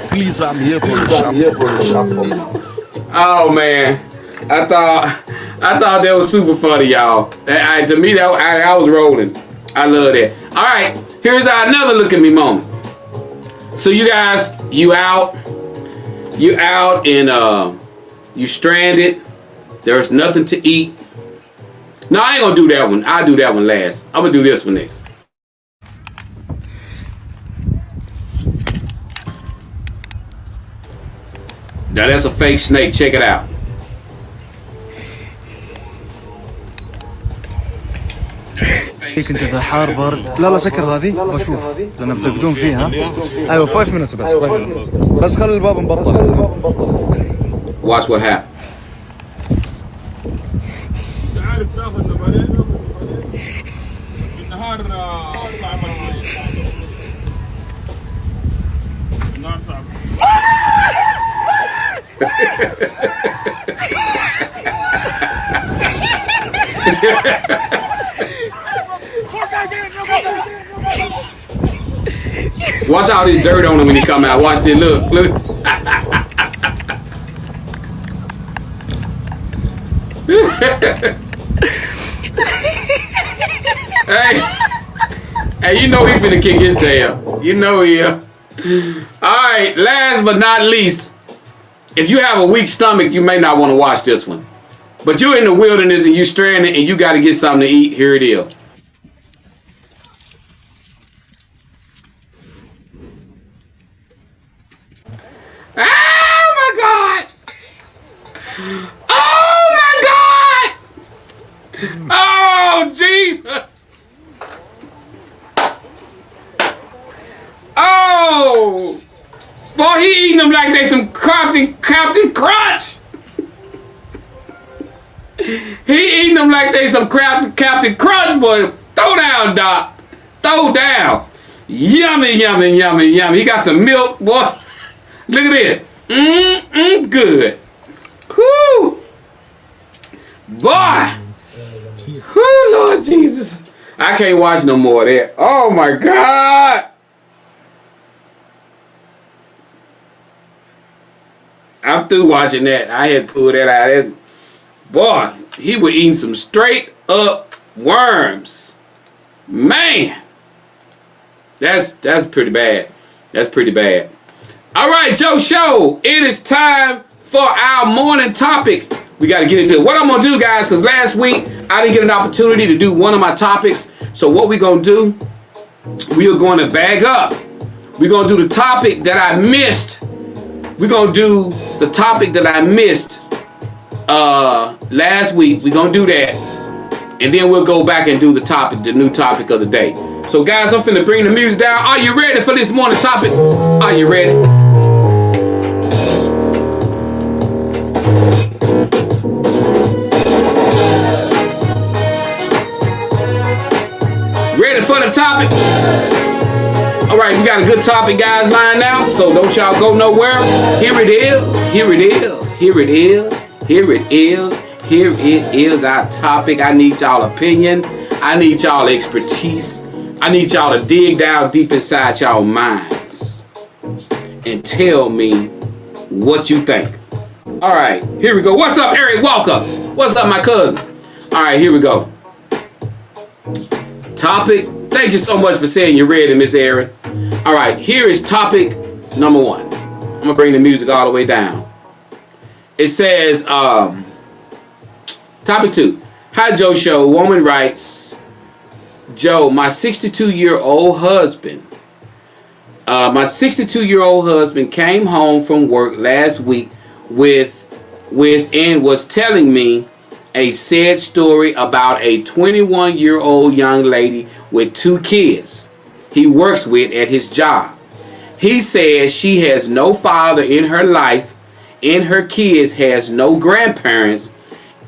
Please, I'm here for the shop. Oh man, I thought that was super funny, y'all. To me, I was rolling. I love that. All right, here's another look at me moment. So you guys, you out and you stranded. There's nothing to eat. No, I ain't gonna do that one. I'll do that one last. I'm gonna do this one next. Now that's a fake snake. Check it out. كنت اذا حار برد لا سكر هذه واشوف لان بتبدون فيها ايوه 5 minutes بس 5 minutes بس خلي الباب مبطل. Watch what happened. عارف تاخذ نفرين النهار صعب النهار صعب. Watch all this dirt on him when he come out. Watch this. Look. Hey, you know he finna kick his tail. You know he. All right, last but not least, if you have a weak stomach, you may not want to watch this one. But you're in the wilderness and you stranded and you got to get something to eat. Here it is. Oh my God! Oh my God! Oh Jesus! Oh! Boy, he eating them like they some Captain Crunch. He eating them like they some Captain Crunch, boy. Throw down, Doc. Throw down. Yummy, yummy, yummy, yummy. He got some milk, boy. Look at this. Good. Whoo. Boy. Whoo, Lord Jesus. I can't watch no more of that. Oh, my God. I'm through watching that. I had to pull that out. Boy, he was eating some straight up worms. Man. That's pretty bad. That's pretty bad. All right, Joe Show. It is time for our morning topic. We got to get into it. What I'm going to do, guys, because last week I didn't get an opportunity to do one of my topics. So what we're going to do, we are going to bag up. We're going to do the topic that I missed. We're going to do the topic that I missed last week. We're going to do that. And then we'll go back and do the new topic of the day. So guys, I'm finna bring the music down. Are you ready for this morning topic? Are you ready? Ready for the topic? All right, we got a good topic, guys, lined out. So don't y'all go nowhere. Here it is. Here it is. Here it is. Here it is. Here it is, our topic. I need y'all opinion. I need y'all expertise. I need y'all to dig down deep inside y'all minds and tell me what you think. All right, here we go. What's up, Eric Walker? What's up, my cousin? All right, here we go. Topic. Thank you so much for saying you're ready, Miss Erin. All right, here is topic number 1. I'm gonna bring the music all the way down. It says, topic 2. Hi, Joe Show. Woman writes, Joe, my 62-year-old husband. My 62-year-old husband came home from work last week with and was telling me a sad story about a 21-year-old young lady with 2 kids he works with at his job. He says she has no father in her life and her kids has no grandparents,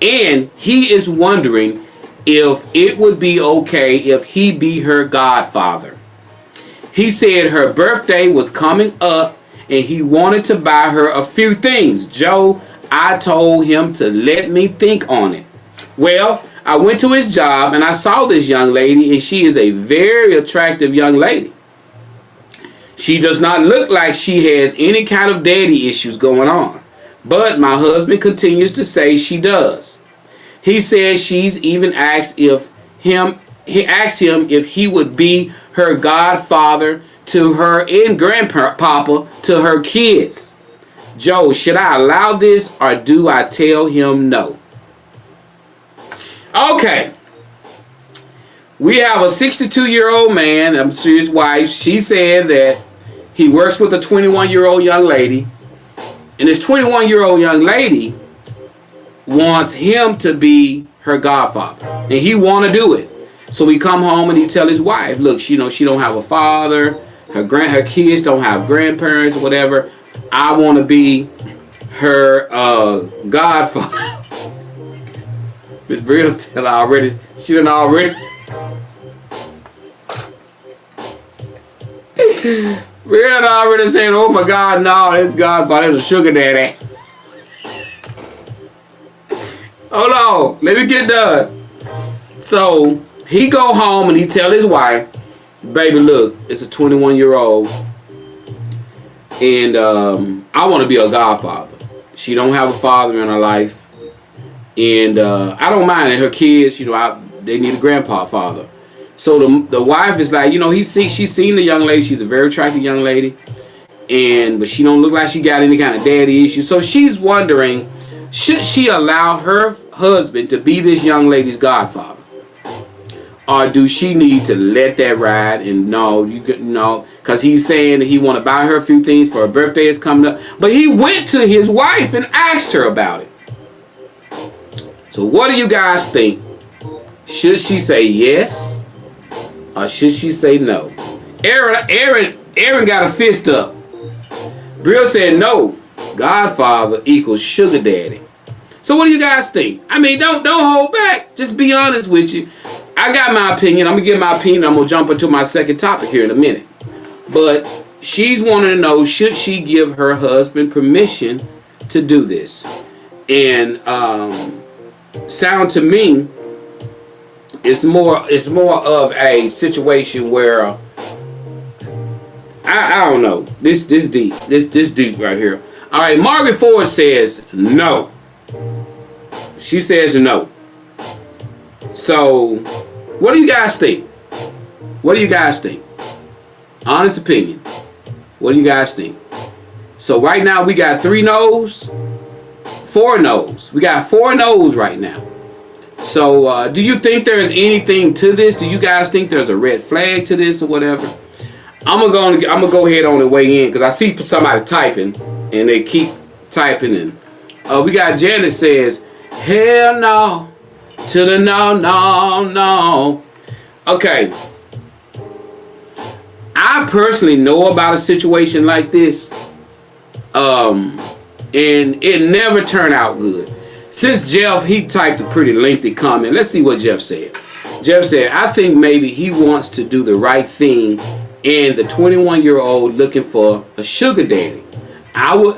and he is wondering if it would be okay if he be her godfather. He said her birthday was coming up and he wanted to buy her a few things. Joe, I told him to let me think on it. Well, I went to his job and I saw this young lady, and she is a very attractive young lady. She does not look like she has any kind of daddy issues going on, but my husband continues to say she does. He says she's even asked him if he would be her godfather to her and grandpapa to her kids. Joe, should I allow this or do I tell him no? Okay. We have a 62-year-old man. I'm sure his wife. She said that he works with a 21-year-old young lady. And this 21-year-old young lady wants him to be her godfather. And he want to do it. So he come home and he tell his wife, look, she don't have a father. Her kids don't have grandparents or whatever. I want to be her godfather. Miss Brill said already. She done already. Brill already said, oh my God, no, it's godfather. It's a sugar daddy. Hold on. Let me get done. So he go home and he tell his wife, baby, look, it's a 21-year-old. And I want to be a godfather. She don't have a father in her life. And I don't mind that her kids, they need a grandfather. So the wife is like, she's seen the young lady. She's a very attractive young lady. But she don't look like she got any kind of daddy issues. So she's wondering, should she allow her husband to be this young lady's godfather? Or do she need to let that ride? And no, because he's saying that he want to buy her a few things for her birthday is coming up. But he went to his wife and asked her about it. So what do you guys think? Should she say yes? Or should she say no? Aaron got a fist up. Brill said no. Godfather equals sugar daddy. So what do you guys think? I mean, don't hold back. Just be honest with you. I got my opinion. I'm gonna give my opinion. I'm gonna jump into my second topic here in a minute. But she's wanting to know, should she give her husband permission to do this? And sound to me, it's more of a situation where I don't know. This deep. This deep right here. All right, Margaret Ford says no. She says no. So, what do you guys think? What do you guys think? Honest opinion. What do you guys think? So right now we got 3 no's, 4 no's. We got 4 no's right now. So do you think there's anything to this? Do you guys think there's a red flag to this or whatever? I'm gonna go ahead on and weigh in because I see somebody typing and they keep typing in. We got Janet says, hell no to the no. Okay. I personally know about a situation like this, and it never turned out good. Since Jeff, he typed a pretty lengthy comment. Let's see what Jeff said. Jeff said, I think maybe he wants to do the right thing and the 21-year-old looking for a sugar daddy. I would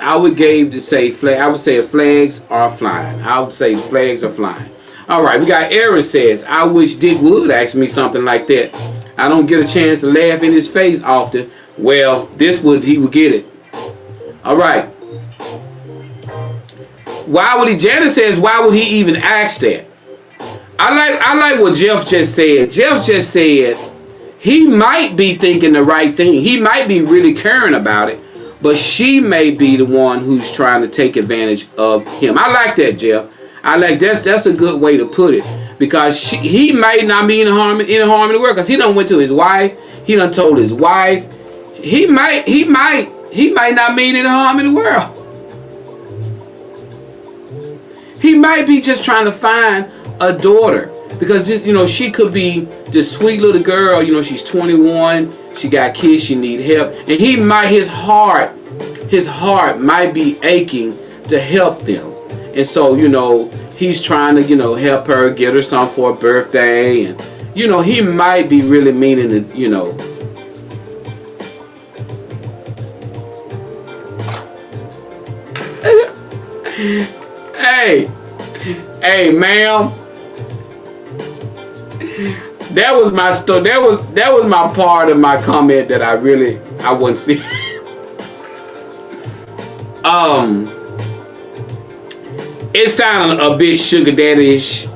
say flags are flying. I would say flags are flying. All right, we got Aaron says, I wish Dick would ask me something like that. I don't get a chance to laugh in his face often. Well, he would get it. All right. Janet says, why would he even ask that? I like what Jeff just said. Jeff just said he might be thinking the right thing. He might be really caring about it, but she may be the one who's trying to take advantage of him. I like that, Jeff. I like that's a good way to put it, because he might not be in harm in the world, because he done went to his wife. He done told his wife. He might not mean any harm in the world. He might be just trying to find a daughter, because she could be this sweet little girl. She's 21. She got kids. She need help, and his heart might be aching to help them. And so, he's trying to, help her, get her something for her birthday. And, he might be really meaning to, Hey, ma'am. That was my story. That was my part of my comment that I wouldn't see. It sounded a bit sugar daddy-ish.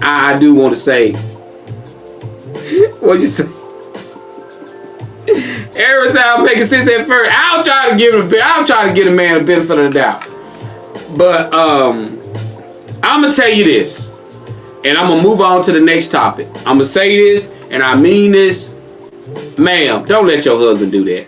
I do want to say. What'd you say? Aaron said I'm making sense at first. I'll try to give a man a benefit of the doubt. But I'm gonna tell you this, and I'm gonna move on to the next topic. I'm gonna say this, and I mean this, ma'am. Don't let your husband do that.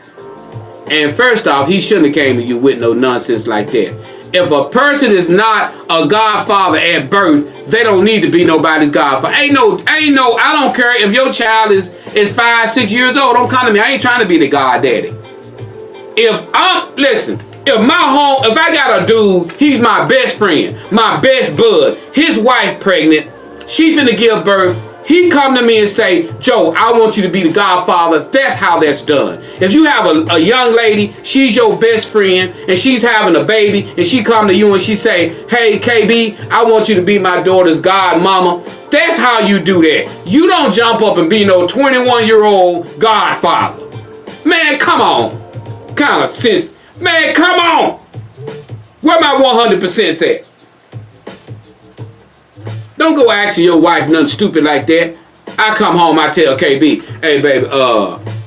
And first off, he shouldn't have came to you with no nonsense like that. If a person is not a godfather at birth, they don't need to be nobody's godfather. Ain't no. I don't care if your child is 5, 6 years old. Don't come to me. I ain't trying to be the goddaddy. If I got a dude, he's my best friend, my best bud. His wife pregnant. She finna give birth. He come to me and say, Joe, I want you to be the godfather. That's how that's done. If you have a young lady, she's your best friend, and she's having a baby, and she come to you and she say, hey, KB, I want you to be my daughter's godmama. That's how you do that. You don't jump up and be no 21-year-old godfather. Man, come on. Kind of sense. Man, come on. Where my 100% at? Don't go asking your wife nothing stupid like that. I come home, I tell KB, hey baby,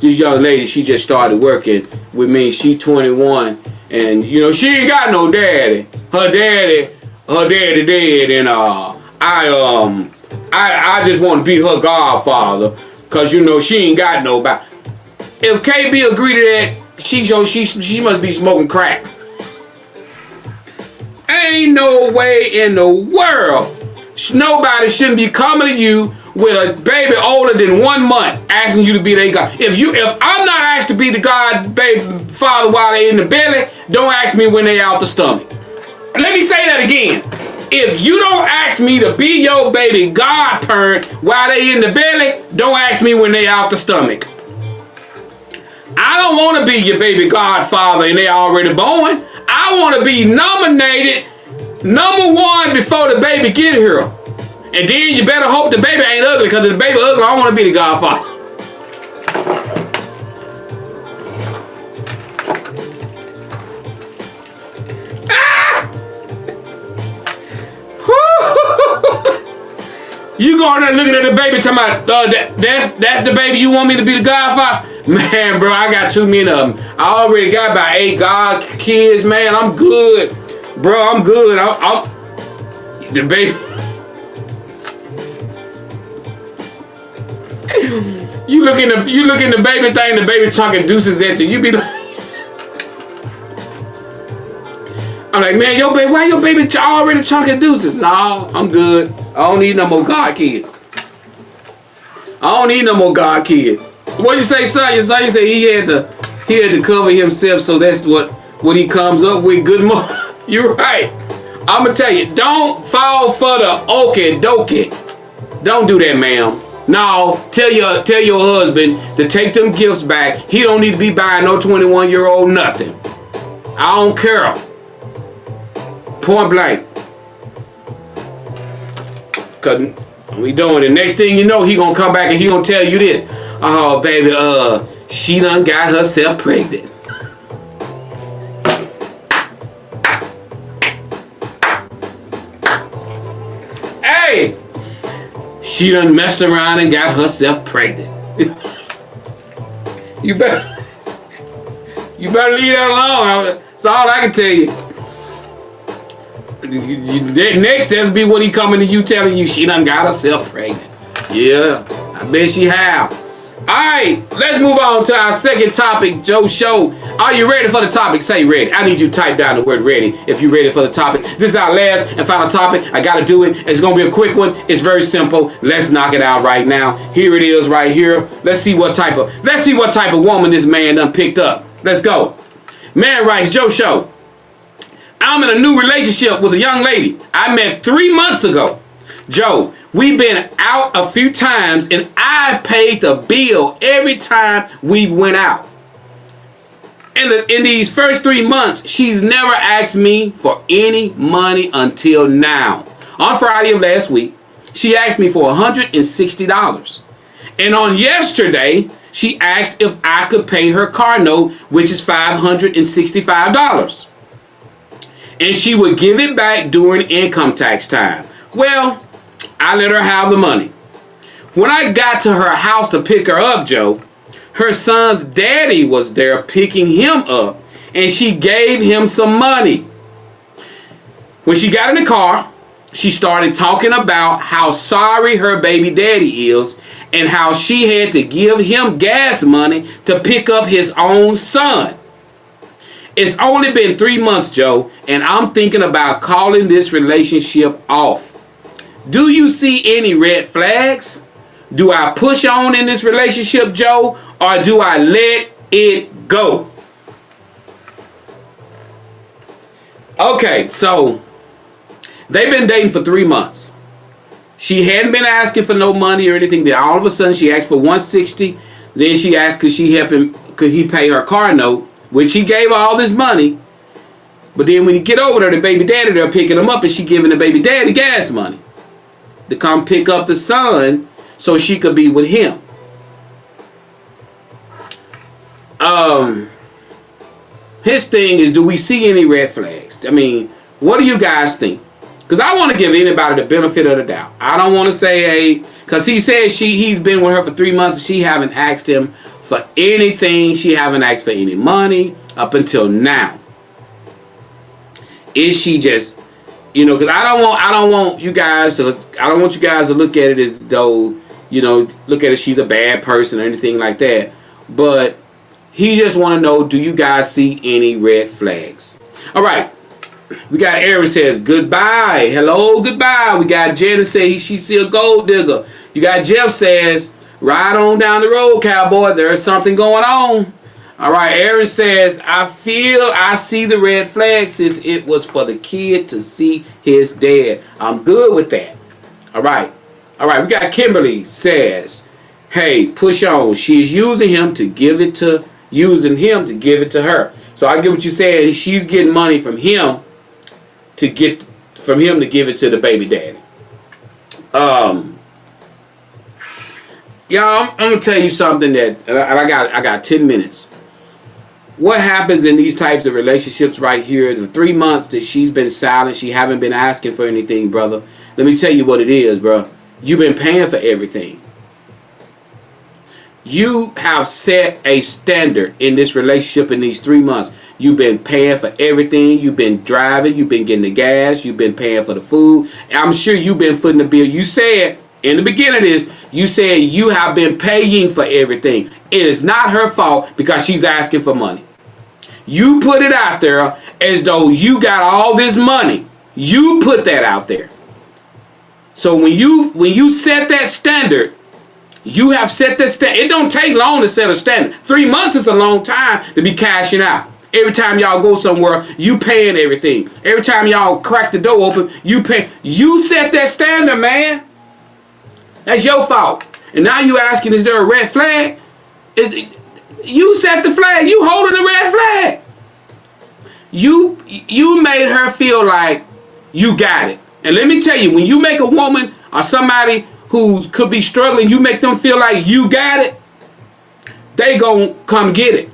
this young lady, she just started working with me. She 21, and she ain't got no daddy. Her daddy dead, and I just want to be her godfather, cause she ain't got nobody. If KB agree to that, she must be smoking crack. Ain't no way in the world. Nobody shouldn't be coming to you with a baby older than 1 month asking you to be their God. If I'm not asked to be the God baby father while they in the belly, don't ask me when they out the stomach. Let me say that again. If you don't ask me to be your baby godparent while they in the belly, don't ask me when they out the stomach. I don't want to be your baby godfather and they already born. I want to be nominated #1 before the baby get here. And then you better hope the baby ain't ugly, because if the baby ugly, I don't want to be the godfather. You going there looking at the baby talking about, that's the baby you want me to be the godfather? Man, bro, I got too many of them. I already got about 8 god kids, man. I'm good. Bro, I'm good. I'm the baby. You look in the baby thing, the baby chucking deuces at you. You be like, I'm like, man, your baby, why your baby already chunking deuces? No, I'm good. I don't need no more god kids. I don't need no more god kids. What'd you say, son? Your son, you say he had to cover himself, so that's what he comes up with. Good morning. You're right. I'm gonna tell you, don't fall for the okie dokie. Don't do that, ma'am. No, tell your husband to take them gifts back. He don't need to be buying no 21-year-old nothing. I don't care. Point blank. Cause we doing it. Next thing you know, he gonna come back and he gonna tell you this. Oh, baby, she done got herself pregnant. Hey, she done messed around and got herself pregnant. You better leave that alone. That's all I can tell you. Next step be when he coming to you telling you she done got herself pregnant. Yeah, I bet she have. Alright, let's move on to our second topic, Joe Show. Are you ready for the topic? Say ready. I need you to type down the word ready if you're ready for the topic. This is our last and final topic. I gotta do it. It's gonna be a quick one. It's very simple. Let's knock it out right now. Here it is right here. Let's see what type of woman this man done picked up. Let's go. Man writes, Joe Show. I'm in a new relationship with a young lady I met 3 months ago. Joe, we've been out a few times and I paid the bill every time we went out. In these first 3 months, she's never asked me for any money until now. On Friday of last week, she asked me for $160. And on yesterday, she asked if I could pay her car note, which is $565. And she would give it back during income tax time. Well, I let her have the money. When I got to her house to pick her up, Joe, her son's daddy was there picking him up, and she gave him some money. When she got in the car, she started talking about how sorry her baby daddy is and how she had to give him gas money to pick up his own son. It's only been 3 months, Joe, and I'm thinking about calling this relationship off. Do you see any red flags? Do I push on in this relationship, Joe, or do I let it go? Okay, so they've been dating for 3 months. She hadn't been asking for no money or anything. Then all of a sudden she asked for $160. Then she asked could he pay her car note, which he gave her all this money. But then when you get over there, the baby daddy, they're picking him up and she giving the baby daddy gas money to come pick up the son so she could be with him. His thing is, do we see any red flags? I mean, what do you guys think? Because I want to give anybody the benefit of the doubt. I don't want to say, hey, because he says he's been with her for 3 months and she haven't asked him for anything. She haven't asked for any money up until now. Is she just, because I don't want you guys to look at it as though, look at it she's a bad person or anything like that. But he just want to know, do you guys see any red flags? All right. We got Aaron says, goodbye. Hello, goodbye. We got Jenna say she see a gold digger. You got Jeff says, ride on down the road, cowboy. There's something going on. All right, Aaron says, I feel I see the red flag since it was for the kid to see his dad. I'm good with that. All right. All right, we got Kimberly says, hey, push on. She's using him to give it to her. So I get what you're saying. She's getting money from him to give it to the baby daddy. Y'all, I'm gonna tell you something that I got 10 minutes. What happens in these types of relationships right here, the 3 months that she's been silent, she haven't been asking for anything, brother. Let me tell you what it is, bro. You've been paying for everything. You have set a standard in this relationship in these 3 months. You've been paying for everything. You've been driving. You've been getting the gas. You've been paying for the food. I'm sure you've been footing the bill. You said in the beginning of this, you said you have been paying for everything. It is not her fault because she's asking for money. You put it out there as though you got all this money. You put that out there. So when you set that standard, you have set that standard. It don't take long to set a standard. 3 months is a long time to be cashing out. Every time y'all go somewhere, you paying everything. Every time y'all crack the door open, you pay. You set that standard, man. That's your fault. And now you asking, is there a red flag? You set the flag. You holding the red flag. You made her feel like you got it. And let me tell you, when you make a woman or somebody who could be struggling, you make them feel like you got it, they gonna come get it.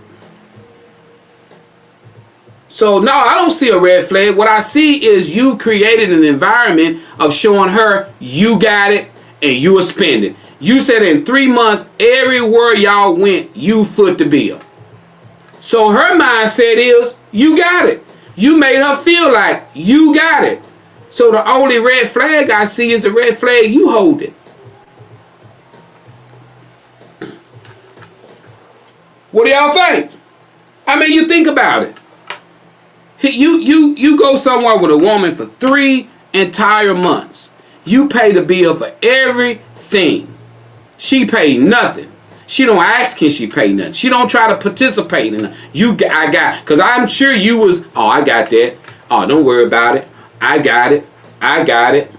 So no, I don't see a red flag. What I see is you created an environment of showing her you got it and you are spending. You said in 3 months, everywhere y'all went, you foot the bill. So her mindset is, you got it. You made her feel like you got it. So the only red flag I see is the red flag you hold it. What do y'all think? I mean, you think about it. You go somewhere with a woman for 3 entire months. You pay the bill for everything. She paid nothing. She don't ask, can she pay nothing? She don't try to participate in it. I got, because I'm sure you was, oh, I got that. Oh, don't worry about it. I got it. I got it.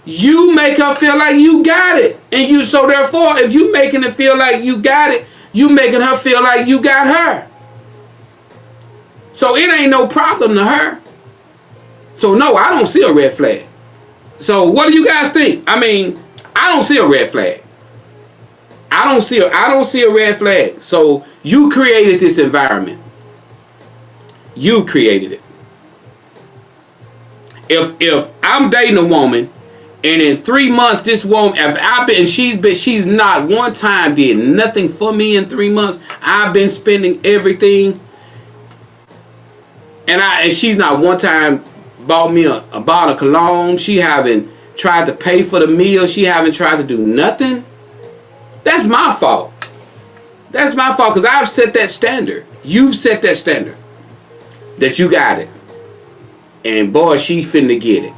You make her feel like you got it. And you, so therefore, if you making it feel like you got it, you making her feel like you got her. So it ain't no problem to her. So no, I don't see a red flag. So what do you guys think? I mean, I don't see a red flag. I don't see a red flag. So you created this environment. You created it. If I'm dating a woman and in 3 months this woman, she's not one time did nothing for me in 3 months. I've been spending everything. And she's not one time bought me a bottle of cologne. She haven't tried to pay for the meal. She haven't tried to do nothing. That's my fault. That's my fault because I've set that standard. You've set that standard. That you got it. And boy, she finna get it.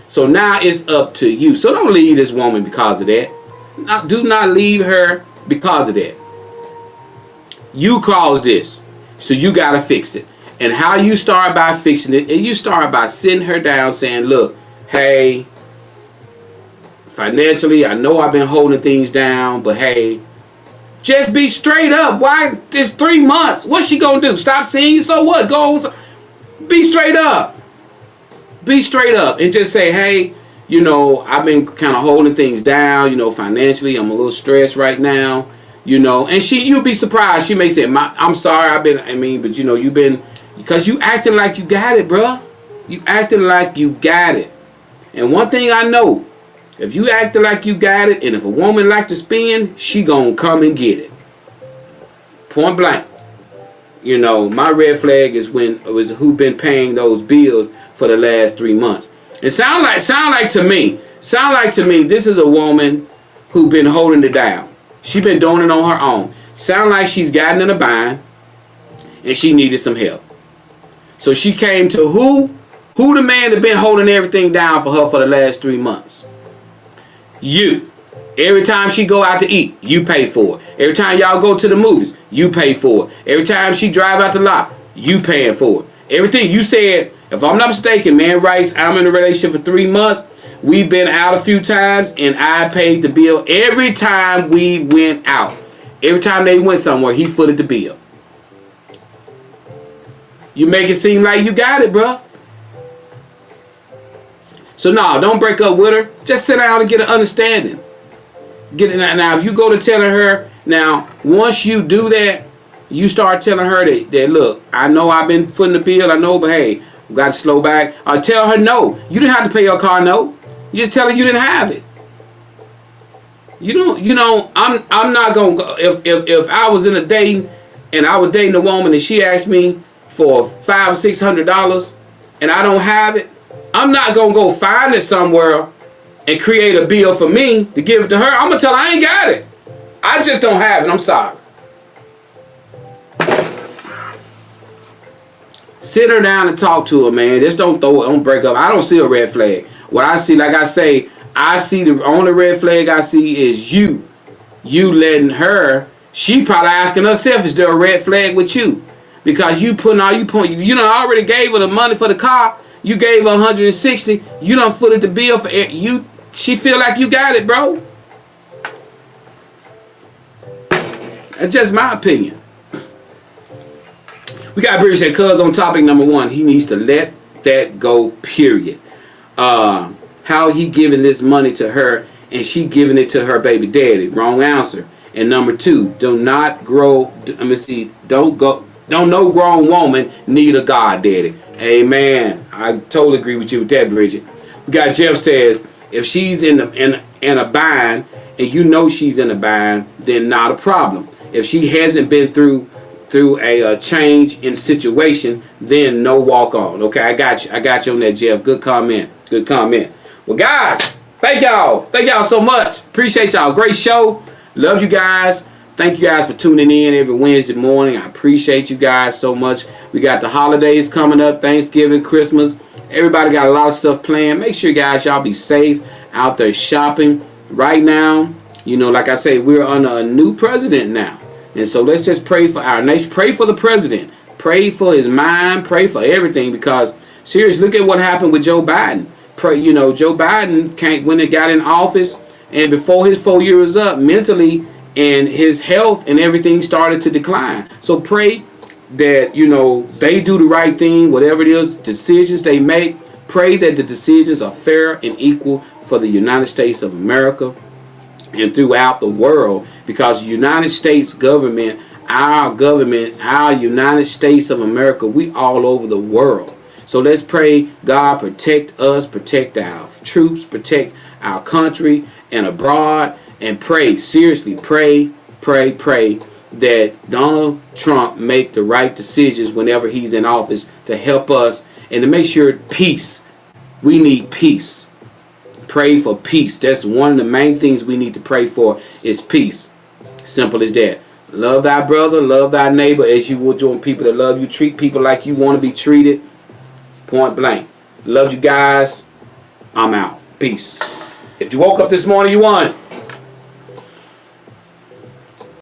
So now it's up to you. So don't leave this woman because of that. Do not leave her because of that. You caused this. So you gotta fix it. And how you start by fixing it, and you start by sitting her down saying, look, hey, financially, I know I've been holding things down, but hey, just be straight up. Why? It's 3 months. What's she gonna do? Stop seeing you? So what? Go. Be straight up. Be straight up and just say, hey, you know, I've been kind of holding things down, you know, financially. I'm a little stressed right now, you know. And you'll be surprised. She may say, I'm sorry, but you know, you've been, because you acting like you got it, bruh. You acting like you got it. And one thing I know, if you acting like you got it, and if a woman like to spend, she gonna come and get it. Point blank. You know, my red flag is who been paying those bills for the last 3 months. It sound like to me, this is a woman who been holding it down. She been doing it on her own. Sound like she's gotten in a bind and she needed some help. So she came to who? Who the man that been holding everything down for her for the last 3 months? You. Every time she go out to eat, you pay for it. Every time y'all go to the movies, you pay for it. Every time she drive out the lot, you paying for it. Everything you said, if I'm not mistaken, man, Rice, I'm in a relationship for 3 months. We've been out a few times, and I paid the bill every time we went out. Every time they went somewhere, he footed the bill. You make it seem like you got it, bro. So no, don't break up with her. Just sit down and get an understanding. Get it now. If you go to telling her now, once you do that, you start telling her that look, I know I've been footing the bill. I know, but hey, we got to slow back. Or tell her no. You didn't have to pay your car note. You just tell her you didn't have it. I'm not gonna go if I was in a date and I was dating a woman and she asked me for $500 or $600 and I don't have it, I'm not gonna go find it somewhere and create a bill for me to give it to her. I'm gonna tell her I ain't got it. I just don't have it. I'm sorry. Sit her down and talk to her, man. Just don't break up. I don't see a red flag. What I see, like I say, I see the only red flag I see is you letting her. She probably asking herself, is there a red flag with you? Because you putting all you point. You done already gave her the money for the car. You gave her 160. You done footed the bill for it. She feel like you got it, bro. That's just my opinion. We got British and Cuz on topic number 1. He needs to let that go, period. How he giving this money to her and she giving it to her baby daddy? Wrong answer. And number 2, don't no grown woman need a god daddy. Amen. I totally agree with you with that, Bridget. We got Jeff says, if she's in a bind and you know she's in a bind, then not a problem. If she hasn't been through a change in situation, then no walk on. Okay, I got you on that, Jeff. Good comment. Well, guys, thank y'all so much. Appreciate y'all. Great show. Love you guys. Thank you guys for tuning in every Wednesday morning. I appreciate you guys so much. We got the holidays coming up, Thanksgiving, Christmas. Everybody got a lot of stuff planned. Make sure, guys, y'all be safe out there shopping. Right now, like I say, we're under a new president now. And so let's just pray for our nation. Pray for the president. Pray for his mind. Pray for everything. Because, seriously, look at what happened with Joe Biden. Joe Biden when he got in office, and before his 4 years was up, mentally and his health and everything started to decline. So pray that, they do the right thing, whatever it is, decisions they make. Pray that the decisions are fair and equal for the United States of America and throughout the world, because the United States government, our United States of America, we all over the world. So let's pray God protect us, protect our troops, protect our country and abroad, and pray, seriously, pray that Donald Trump make the right decisions whenever he's in office to help us and to make sure peace. We need peace. Pray for peace. That's one of the main things we need to pray for is peace. Simple as that. Love thy brother, love thy neighbor as you would doing people that love you. Treat people like you want to be treated. Point blank. Love you guys. I'm out. Peace. If you woke up this morning, you won.